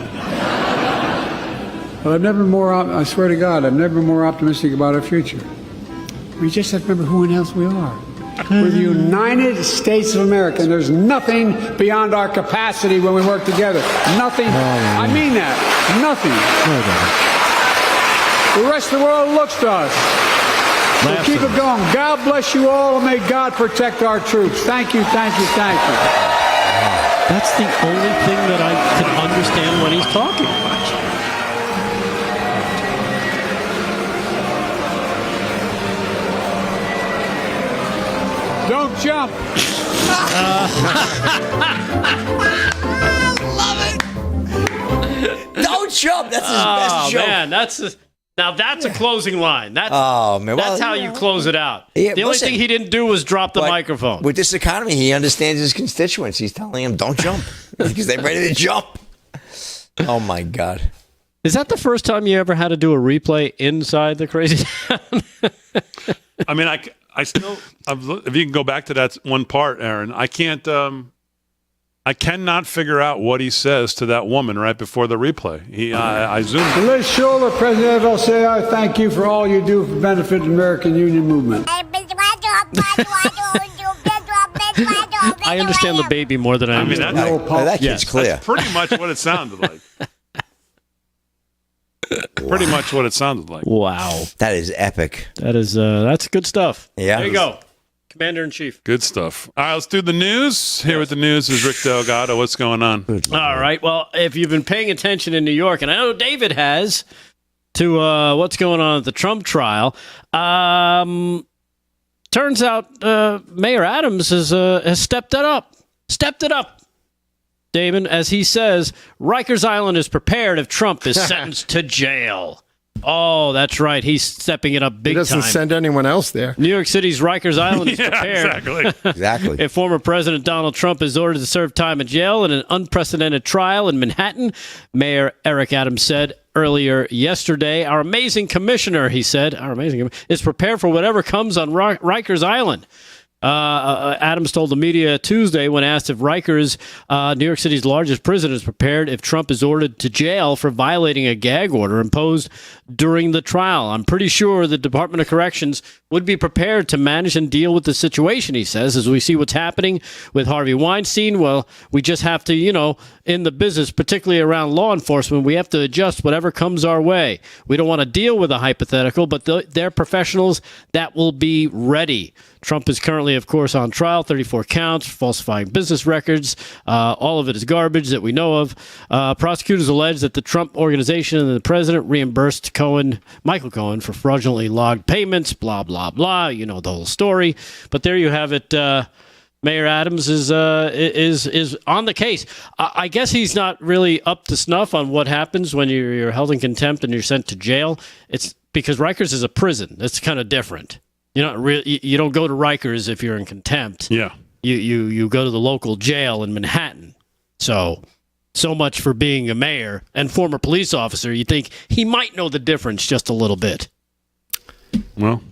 But I've never been more, I swear to God, I've never been more optimistic about our future. We just have to remember who and else we are. We're the United States of America, and there's nothing beyond our capacity when we work together. Nothing. I mean that. Nothing. The rest of the world looks to us. So keep it going. God bless you all, and may God protect our troops. Thank you, thank you, thank you. That's the only thing that I can understand when he's talking. Don't jump. Don't jump. That's his best joke. Man, that's a closing line. That's man, that's how you close it out. Yeah, the only listen, thing he didn't do was drop the but microphone. With this economy, he understands his constituents. He's telling them, don't jump, because they're ready to jump. Oh, my God. Is that the first time you ever had to do a replay inside the Crazy Town? I mean, I still, if you can go back to that one part, Aaron, I cannot figure out what he says to that woman right before the replay. I zoomed. Liz Schuller, President of LCI, thank you for all you do for benefit the American Union movement. I understand the baby more than I mean, understand. That kid's clear. That's pretty much what it sounded like. Pretty much what it sounded like. Wow. That is epic. That is that's good stuff. Yeah. There you go. Commander-in-Chief. Good stuff. All right, let's do the news. Here with the news is Rick Delgado. What's going on? All right. Well, if you've been paying attention in New York, and I know David has, to what's going on at the Trump trial, turns out Mayor Adams has stepped it up. Stepped it up, Damon. As he says, Rikers Island is prepared if Trump is sentenced to jail. Oh, that's right. He's stepping it up big time. He doesn't send anyone else there. New York City's Rikers Island is prepared. Exactly. If former President Donald Trump is ordered to serve time in jail in an unprecedented trial in Manhattan, Mayor Eric Adams said earlier yesterday, our amazing commissioner, he said, is prepared for whatever comes on Rikers Island. Adams told the media Tuesday when asked if Rikers, New York City's largest prison, is prepared if Trump is ordered to jail for violating a gag order imposed during the trial. I'm pretty sure the Department of Corrections would be prepared to manage and deal with the situation, he says. As we see what's happening with Harvey Weinstein, well, we just have to, in the business, particularly around law enforcement, we have to adjust whatever comes our way. We don't want to deal with a hypothetical, but they're professionals that will be ready. Trump is currently, of course, on trial, 34 counts, falsifying business records. All of it is garbage that we know of. Prosecutors allege that the Trump organization and the president reimbursed Michael Cohen, for fraudulently logged payments, blah, blah, blah. You know the whole story. But there you have it. Mayor Adams is on the case. I guess he's not really up to snuff on what happens when you're held in contempt and you're sent to jail. It's because Rikers is a prison. It's kind of different. You don't go to Rikers if you're in contempt. Yeah. You go to the local jail in Manhattan. So much for being a mayor and former police officer. You think he might know the difference just a little bit. Well,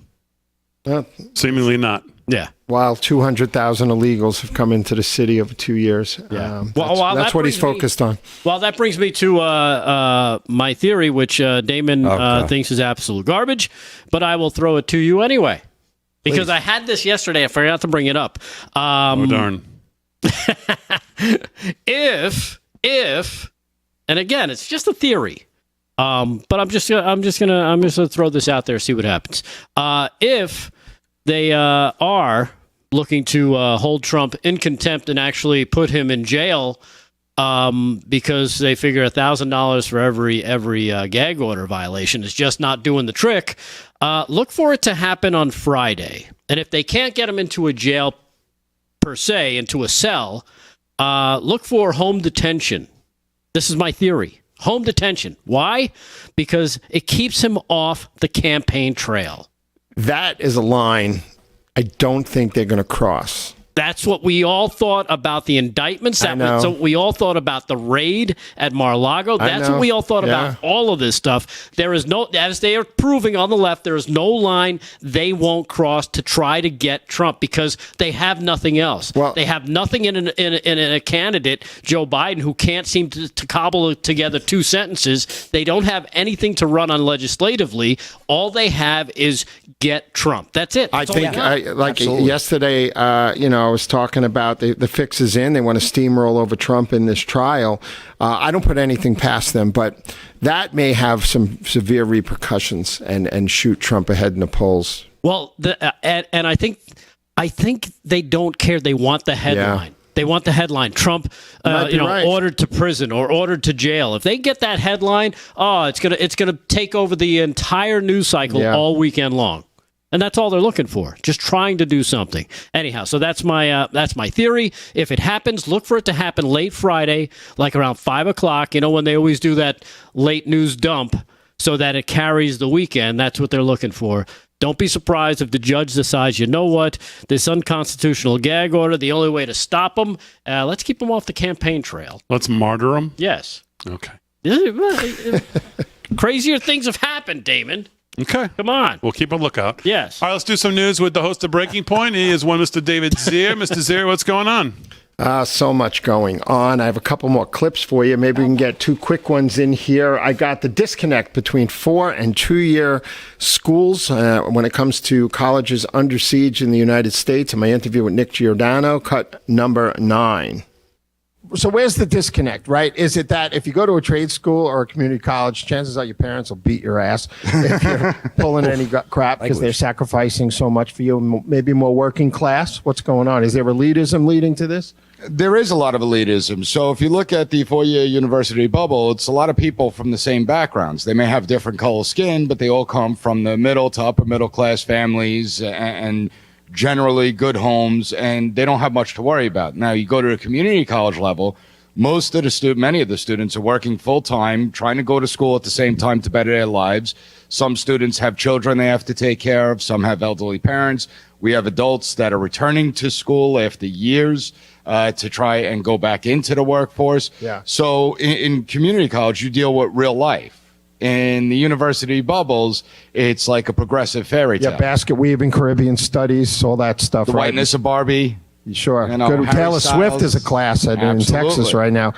seemingly not. Yeah. While 200,000 illegals have come into the city over 2 years. Yeah. That's what he's focused on. Well, that brings me to my theory, which Damon thinks is absolute garbage, but I will throw it to you anyway. Because I had this yesterday. I forgot to bring it up. Oh, darn. If, and again, it's just a theory, but I'm just gonna throw this out there, see what happens. If they are looking to hold Trump in contempt and actually put him in jail because they figure $1,000 for every gag order violation is just not doing the trick, look for it to happen on Friday. And if they can't get him into a jail per se, into a cell, look for home detention. This is my theory. Home detention. Why? Because it keeps him off the campaign trail. That is a line I don't think they're going to cross. That's what we all thought about the indictments. That's what we all thought about the raid at Mar-a-Lago. That's what we all thought about all of this stuff. There is no, as they are proving on the left, there is no line they won't cross to try to get Trump because they have nothing else. Well, they have nothing in a candidate, Joe Biden, who can't seem to cobble together two sentences. They don't have anything to run on legislatively. All they have is get Trump. That's it. That's yesterday, I was talking about the fix is in. They want to steamroll over Trump in this trial. I don't put anything past them, but that may have some severe repercussions and shoot Trump ahead in the polls. Well, and I think they don't care. They want the headline. Yeah. They want the headline. Trump, ordered to prison or ordered to jail. If they get that headline, it's gonna take over the entire news cycle all weekend long. And that's all they're looking for, just trying to do something. Anyhow, so that's my theory. If it happens, look for it to happen late Friday, like around 5 o'clock, when they always do that late news dump so that it carries the weekend. That's what they're looking for. Don't be surprised if the judge decides, you know what, this unconstitutional gag order, the only way to stop them, let's keep them off the campaign trail. Let's martyr them? Yes. Okay. Crazier things have happened, Damon. Okay. Come on. We'll keep a lookout. Yes. All right, let's do some news with the host of Breaking Point. He is one Mr. David Zier. Mr. Zier, what's going on? So much going on. I have a couple more clips for you. Maybe we can get two quick ones in here. I got the disconnect between 4- and 2-year schools when it comes to colleges under siege in the United States. In my interview with Nick Giordano, cut number 9. So where's the disconnect, right? Is it that if you go to a trade school or a community college, chances are your parents will beat your ass if you're pulling any crap because they're sacrificing so much for you, maybe more working class? What's going on? Is there elitism leading to this? There is a lot of elitism. So if you look at the four-year university bubble, it's a lot of people from the same backgrounds. They may have different color skin, but they all come from the middle to upper middle class families and generally good homes, and they don't have much to worry about. Now, you go to a community college level, many of the students are working full-time, trying to go to school at the same time to better their lives. Some students have children they have to take care of. Some have elderly parents. We have adults that are returning to school after years to try and go back into the workforce. Yeah. So in community college, you deal with real life. In the university bubbles, it's like a progressive fairy tale. Yeah, basket weaving, Caribbean studies, all that stuff. The right? Whiteness of Barbie. Sure. You know, Good. Harry Taylor Swift Styles. is a class in Texas right now.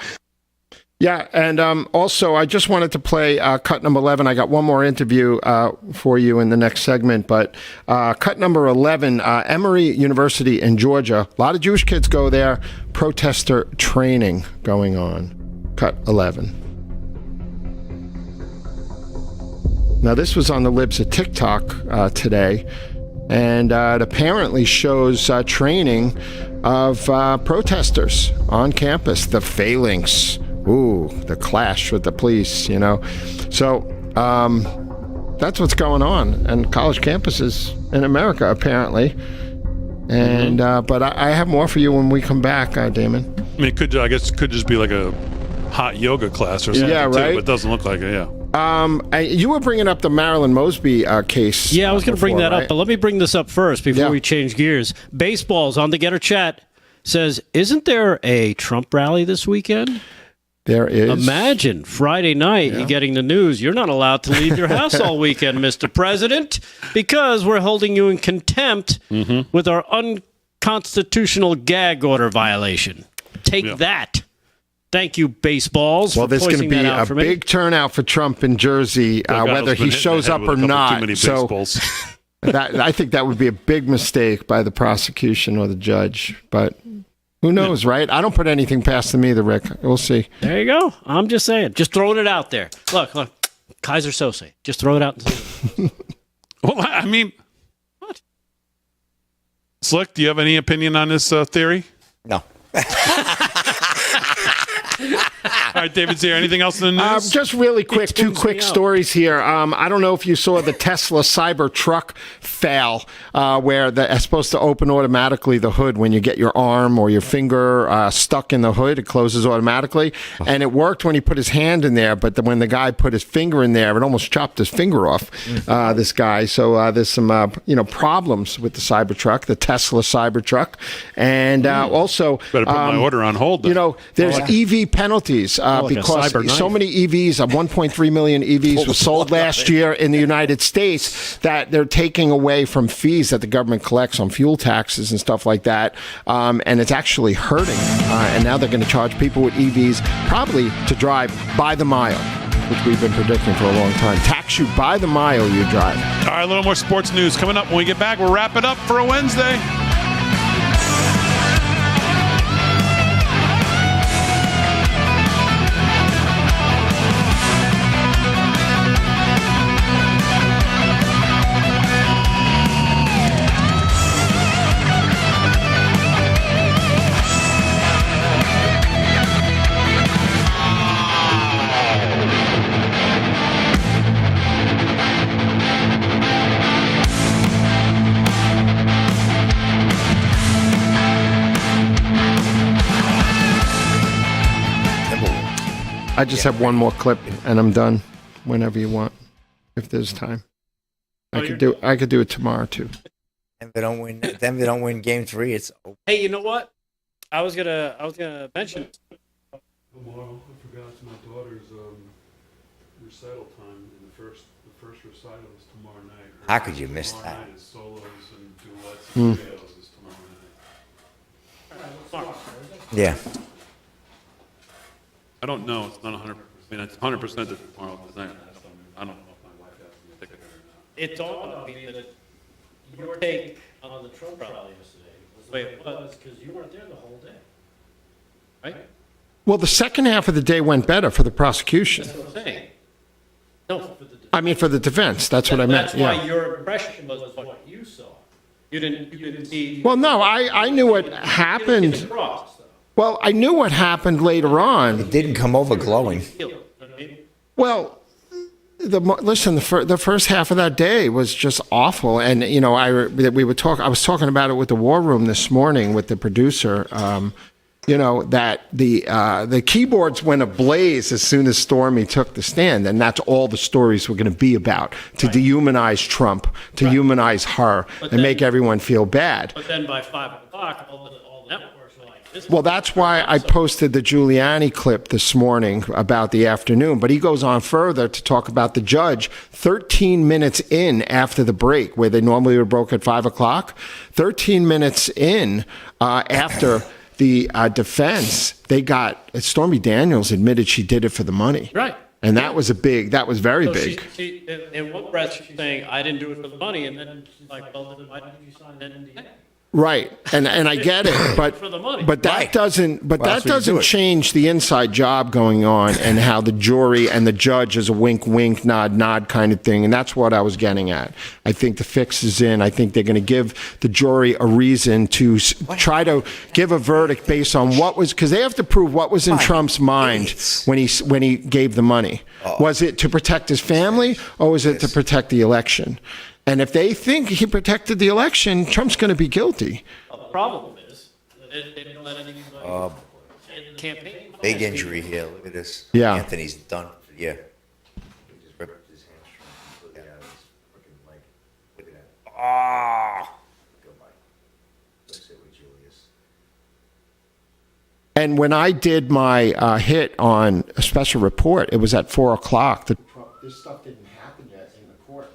Yeah, and also I just wanted to play cut number 11. I got one more interview for you in the next segment, but cut number 11, Emory University in Georgia. A lot of Jewish kids go there. Protester training going on. Cut 11. Now, this was on the libs of TikTok today, and it apparently shows training of protesters on campus, the phalanx. Ooh, the clash with the police, you know. So that's what's going on on college campuses in America, apparently. And but I have more for you when we come back, Damon. I mean, it could just be like a hot yoga class or something. Yeah, right. Too, but it doesn't look like it. Yeah. You were bringing up the Marilyn Mosby case. Yeah, I was going to bring that right? up, but let me bring this up first before we change gears. Baseball's on the Getter chat says, isn't there a Trump rally this weekend? There is. Imagine Friday night you're getting the news. You're not allowed to leave your house all weekend, Mr. President, because we're holding you in contempt with our unconstitutional gag order violation. Take that. Thank you, baseballs. Well, there's going to be a for big turnout for Trump in Jersey, whether he shows up or not. So I think that would be a big mistake by the prosecution or the judge. But who knows, right? I don't put anything past them either, Rick. We'll see. There you go. I'm just saying. Just throwing it out there. Look. Kaiser Sose. Just throw it out. Well, I mean, what? Slick, do you have any opinion on this theory? No. All right, David's here. Anything else in the news? Just really quick, two quick stories here. I don't know if you saw the Tesla Cybertruck fail, where it's supposed to open automatically the hood when you get your arm or your finger stuck in the hood. It closes automatically, and it worked when he put his hand in there. But when the guy put his finger in there, it almost chopped his finger off. This guy. So there's some problems with the Cybertruck, the Tesla Cybertruck, and also better put my order on hold. Then. There's EV penalties. Because so many EVs, 1.3 million EVs were sold last year in the United States that they're taking away from fees that the government collects on fuel taxes and stuff like that. And it's actually hurting. And now they're going to charge people with EVs probably to drive by the mile, which we've been predicting for a long time. Tax you by the mile you drive. All right, a little more sports news coming up. When we get back, we'll wrap it up for a Wednesday. I just have one more clip, and I'm done. Whenever you want, if there's time, I could do it tomorrow too. And they don't win. Then they don't win Game 3. It's over. Hey, you know what? I was gonna mention. Tomorrow, I forgot it's my daughter's recital time. And the first recital is tomorrow night. How could you miss that? Night is solos and duets and scales is tomorrow night. Yeah. I don't know. It's not 100%. I mean, it's 100% that tomorrow night. I don't know if my wife has me a ticket or not. It dawned on me that your take on the Trump rally yesterday was the way it was because you weren't there the whole day, right? Well, the second half of the day went better for the prosecution. That's what I'm saying. No, for the defense. I mean, for the defense. That's what I meant. That's why your impression was what you saw. You didn't see. Well, no, I knew what happened. Well, I knew what happened later on. It didn't come over glowing. Well, listen, the first half of that day was just awful, and you know, I was talking about it with the War Room this morning with the producer. You know, that the keyboards went ablaze as soon as Stormy took the stand, and that's all the stories were going to be about, to dehumanize Trump, to humanize her, and make everyone feel bad. But then by 5 o'clock, all the networks were like this. Well, that's why I posted the Giuliani clip this morning about the afternoon, but he goes on further to talk about the judge 13 minutes in after the break, where they normally would broke at 5 o'clock, 13 minutes in after the defense, they got Stormy Daniels admitted she did it for the money. Right. And that was very big. She, in one breath, she's saying, I didn't do it for the money. And then she's like, well, then why didn't you sign that NDA? Right. And I get it, but For the money. but that Right. doesn't but Well, that that's what you doesn't do it. change the inside job going on and how the jury and the judge is a wink wink nod kind of thing, and that's what I was getting at. I think the fix is in. I think they're going to give the jury a reason to try to give a verdict based on what was, because they have to prove what was in Trump's mind when he gave the money. Was it to protect his family, or was it to protect the election? And if they think he protected the election, Trump's going to be guilty. The problem is that they didn't let anybody in the campaign. Big injury here. Look at this. Yeah. Anthony's done. Yeah. He just ripped his hamstring completely out of his freaking leg. Look at that. Ah. Go by. Let's sit with Julius. And when I did my hit on a special report, it was at 4 o'clock. This stuff didn't happen yet in the court.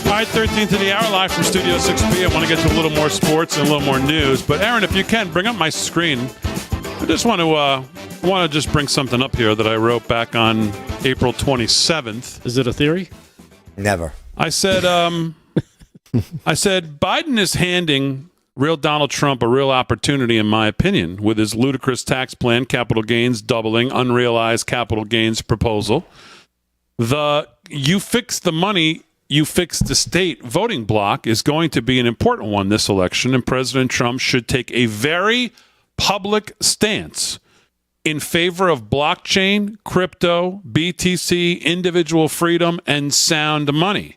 All right, 13th of the hour, live from Studio 6B. I want to get to a little more sports and a little more news. But, Aaron, if you can, bring up my screen. I just want to just bring something up here that I wrote back on April 27th. Is it a theory? Never. I said, Biden is handing real Donald Trump a real opportunity, in my opinion, with his ludicrous tax plan, capital gains doubling, unrealized capital gains proposal. The you fix the money, you fix the state voting block is going to be an important one this election, and President Trump should take a very public stance in favor of blockchain, crypto, BTC, individual freedom, and sound money.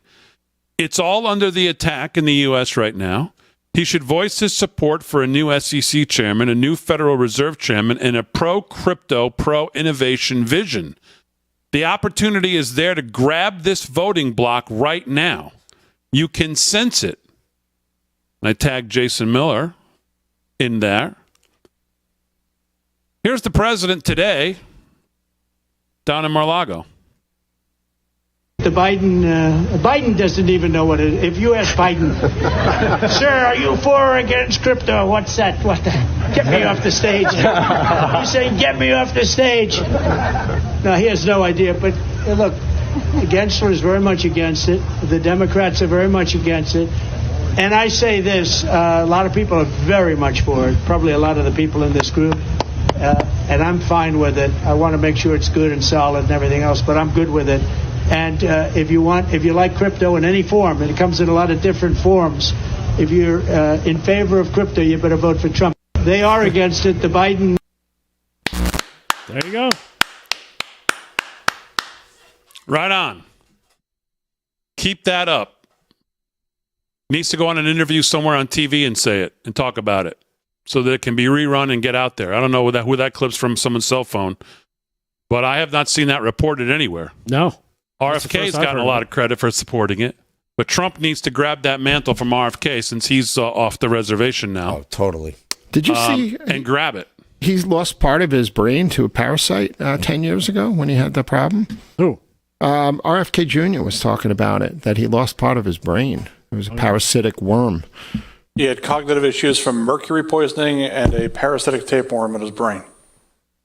It's all under the attack in the U.S. right now. He should voice his support for a new SEC chairman, a new Federal Reserve chairman, and a pro-crypto, pro-innovation vision. The opportunity is there to grab this voting block right now. You can sense it. I tagged Jason Miller in there. Here's the president today down in Mar-a-Lago. The Biden doesn't even know what it is. If you ask Biden, sir, are you for or against crypto? What's that? What the? Get me off the stage. He's saying, get me off the stage. No, he has no idea. But look, the Gensler is very much against it. The Democrats are very much against it. And I say this, a lot of people are very much for it, probably a lot of the people in this group. And I'm fine with it. I want to make sure it's good and solid and everything else, but I'm good with it. And if you like crypto in any form, and it comes in a lot of different forms, if you're in favor of crypto, you better vote for Trump. They are against it. The Biden. There you go. Right on. Keep that up. Needs to go on an interview somewhere on TV and say it and talk about it so that it can be rerun and get out there. I don't know who that clip's from someone's cell phone, but I have not seen that reported anywhere. No. RFK's gotten a lot of credit for supporting it, but Trump needs to grab that mantle from RFK since he's off the reservation now. Oh, totally. Did you see? And grab it. He lost part of his brain to a parasite 10 years ago when he had the problem. Who? RFK Jr. was talking about it, that he lost part of his brain. It was a parasitic worm. He had cognitive issues from mercury poisoning and a parasitic tapeworm in his brain.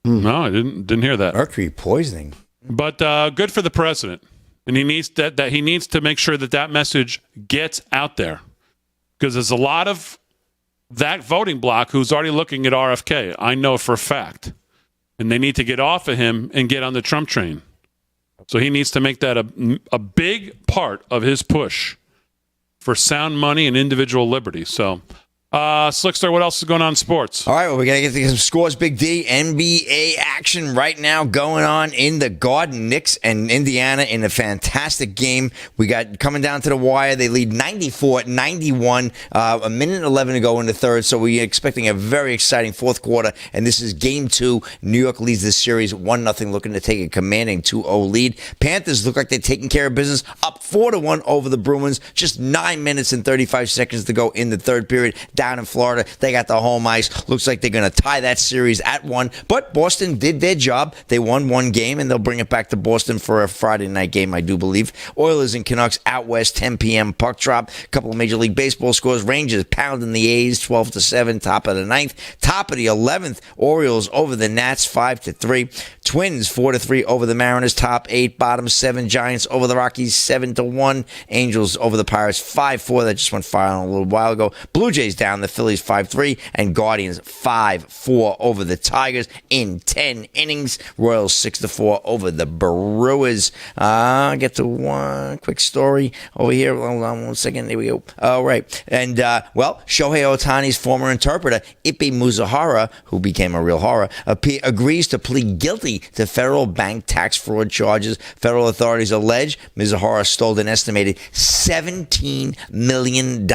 No, I didn't hear that. Mercury poisoning. But good for the president. And he needs he needs to make sure that message gets out there, because there's a lot of that voting bloc who's already looking at RFK. I know for a fact, and they need to get off of him and get on the Trump train. So he needs to make that a big part of his push for sound money and individual liberty. So. Slickster, what else is going on in sports? All right, well, we're going to get to some scores. Big D, NBA action right now going on in the Garden. Knicks and Indiana in a fantastic game. We got coming down to the wire. They lead 94-91, a minute and 11 to go in the third. So we're expecting a very exciting fourth quarter. And this is game 2. New York leads the series 1-0, looking to take a commanding 2-0 lead. Panthers look like they're taking care of business, up 4-1 over the Bruins. Just 9 minutes and 35 seconds to go in the third period. Down in Florida, they got the home ice. Looks like they're going to tie that series at 1. But Boston did their job. They won one game, and they'll bring it back to Boston for a Friday night game, I do believe. Oilers and Canucks out west, 10 p.m. puck drop. A couple of Major League Baseball scores. Rangers pounding the A's 12-7, top of the 9th. Top of the 11th, Orioles over the Nats 5-3. Twins 4-3 over the Mariners, top 8. Bottom 7, Giants over the Rockies 7-1. Angels over the Pirates 5-4. That just went fire a little while ago. Blue Jays down the Phillies 5-3, and Guardians 5-4 over the Tigers in 10 innings. Royals 6-4 over the Brewers. I'll get to one quick story over here. Hold on 1 second. There we go. All right. And, Shohei Ohtani's former interpreter, Ippy Muzahara, who became a real horror, agrees to plead guilty to federal bank tax fraud charges. Federal authorities allege Muzahara stole an estimated $17 million.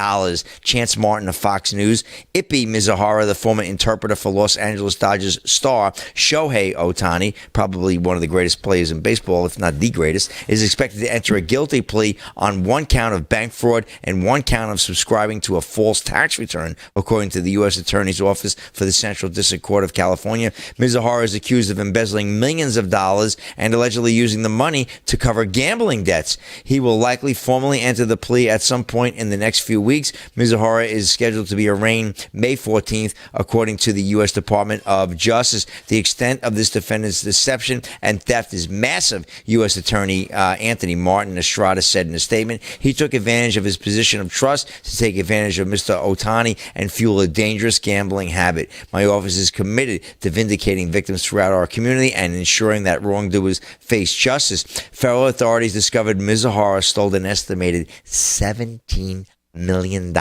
Chance Martin of Fox News. Ippy Mizahara, the former interpreter for Los Angeles Dodgers star Shohei Ohtani, probably one of the greatest players in baseball, if not the greatest, is expected to enter a guilty plea on 1 count of bank fraud and 1 count of subscribing to a false tax return, according to the U.S. Attorney's Office for the Central District Court of California. Mizahara is accused of embezzling millions of dollars and allegedly using the money to cover gambling debts. He will likely formally enter the plea at some point in the next few weeks. Mizahara is scheduled to be arraigned May 14th, according to the U.S. Department of Justice. The extent of this defendant's deception and theft is massive, U.S. Attorney Anthony Martin Estrada said in a statement. He took advantage of his position of trust to take advantage of Mr. Ohtani and fuel a dangerous gambling habit. My office is committed to vindicating victims throughout our community and ensuring that wrongdoers face justice. Federal authorities discovered Mizahara stole an estimated $17 million.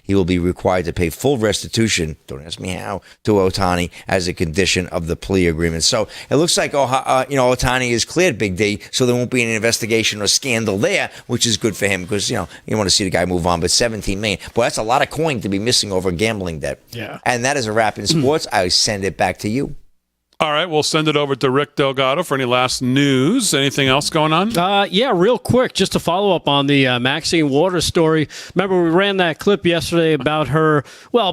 He will be required to pay full restitution, don't ask me how, to Ohtani as a condition of the plea agreement. So it looks like Ohtani is cleared, Big D, so there won't be an investigation or scandal there, which is good for him because you want to see the guy move on. But $17 million, boy, that's a lot of coin to be missing over gambling debt. Yeah. And that is a wrap in sports. I send it back to you. All right, we'll send it over to Rick Delgado for any last news. Anything else going on? Yeah, real quick, just to follow up on the Maxine Waters story. Remember, we ran that clip yesterday about her,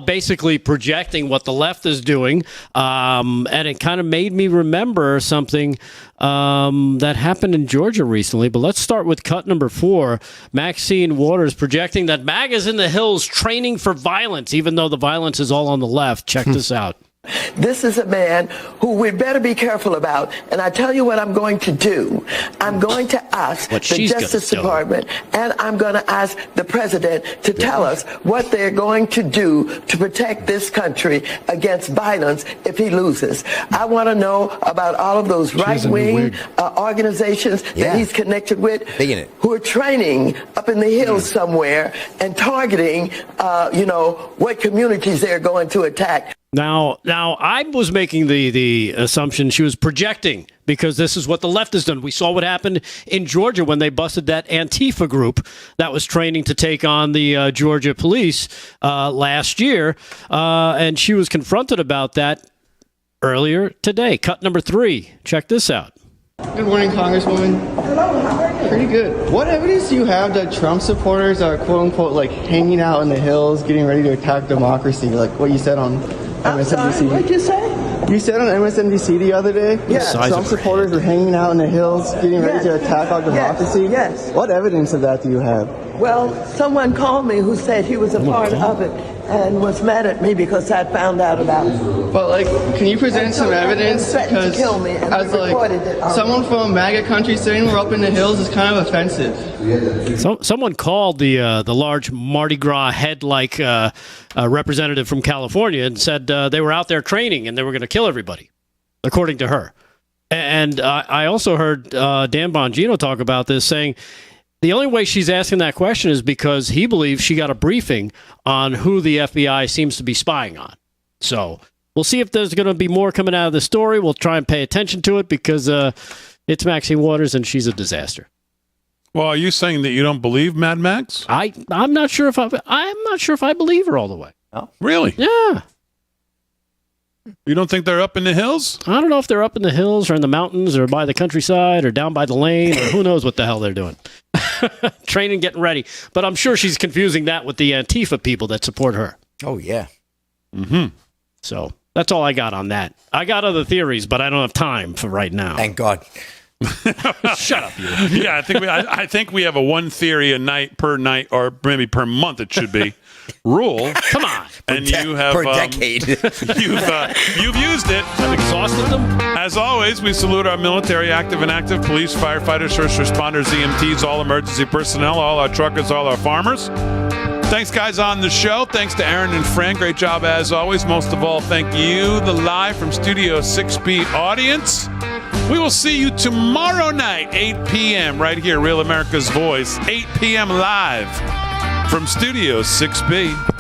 basically projecting what the left is doing, and it kind of made me remember something that happened in Georgia recently. But let's start with cut number 4. Maxine Waters projecting that MAGA's in the hills training for violence, even though the violence is all on the left. Check this out. This is a man who we better be careful about. And I tell you what I'm going to do. I'm going to ask the Justice Department and I'm going to ask the president to tell us what they're going to do to protect this country against violence if he loses. I want to know about all of those right-wing organizations that he's connected with who are training up in the hills somewhere and targeting, what communities they're going to attack. Now, I was making the assumption she was projecting because this is what the left has done. We saw what happened in Georgia when they busted that Antifa group that was training to take on the Georgia police last year, and she was confronted about that earlier today. Cut number 3. Check this out. Good morning, Congresswoman. Hello, how are you? Pretty good. What evidence do you have that Trump supporters are, quote unquote, like hanging out in the hills, getting ready to attack democracy, like what you said on MSNBC? What'd you say? You said on MSNBC the other day, Trump supporters were hanging out in the hills, getting ready to attack our democracy. Yes. What evidence of that do you have? Well, someone called me who said he was a part of it, and was mad at me because I found out about it. But like, can you present some evidence? Threatened to kill me, and as they recorded like it. someone from a MAGA country saying we're up in the hills is kind of offensive. Someone called the large Mardi Gras head-like representative from California and said they were out there training and they were going to kill everybody, according to her. And I also heard Dan Bongino talk about this, saying the only way she's asking that question is because he believes she got a briefing on who the FBI seems to be spying on. So we'll see if there's going to be more coming out of the story. We'll try and pay attention to it because it's Maxine Waters and she's a disaster. Well, are you saying that you don't believe Mad Max? I'm not sure if I believe her all the way. Oh, really? Yeah. You don't think they're up in the hills? I don't know if they're up in the hills or in the mountains or by the countryside or down by the lane or who knows what the hell they're doing. Training, getting ready. But I'm sure she's confusing that with the Antifa people that support her. Oh, yeah. Mm-hmm. So that's all I got on that. I got other theories, but I don't have time for right now. Thank God. Shut up, you. Yeah, I think we have a one theory a night, or maybe per month it should be. Rule. Come on. And you have per decade. you've used it. I've exhausted them. As always, we salute our military, active and active, police, firefighters, first responders, EMTs, all emergency personnel, all our truckers, all our farmers. Thanks, guys, on the show. Thanks to Aaron and Fran. Great job, as always. Most of all, thank you, the live from Studio 6B audience. We will see you tomorrow night, 8 p.m., right here, Real America's Voice, 8 p.m. live from Studio 6B.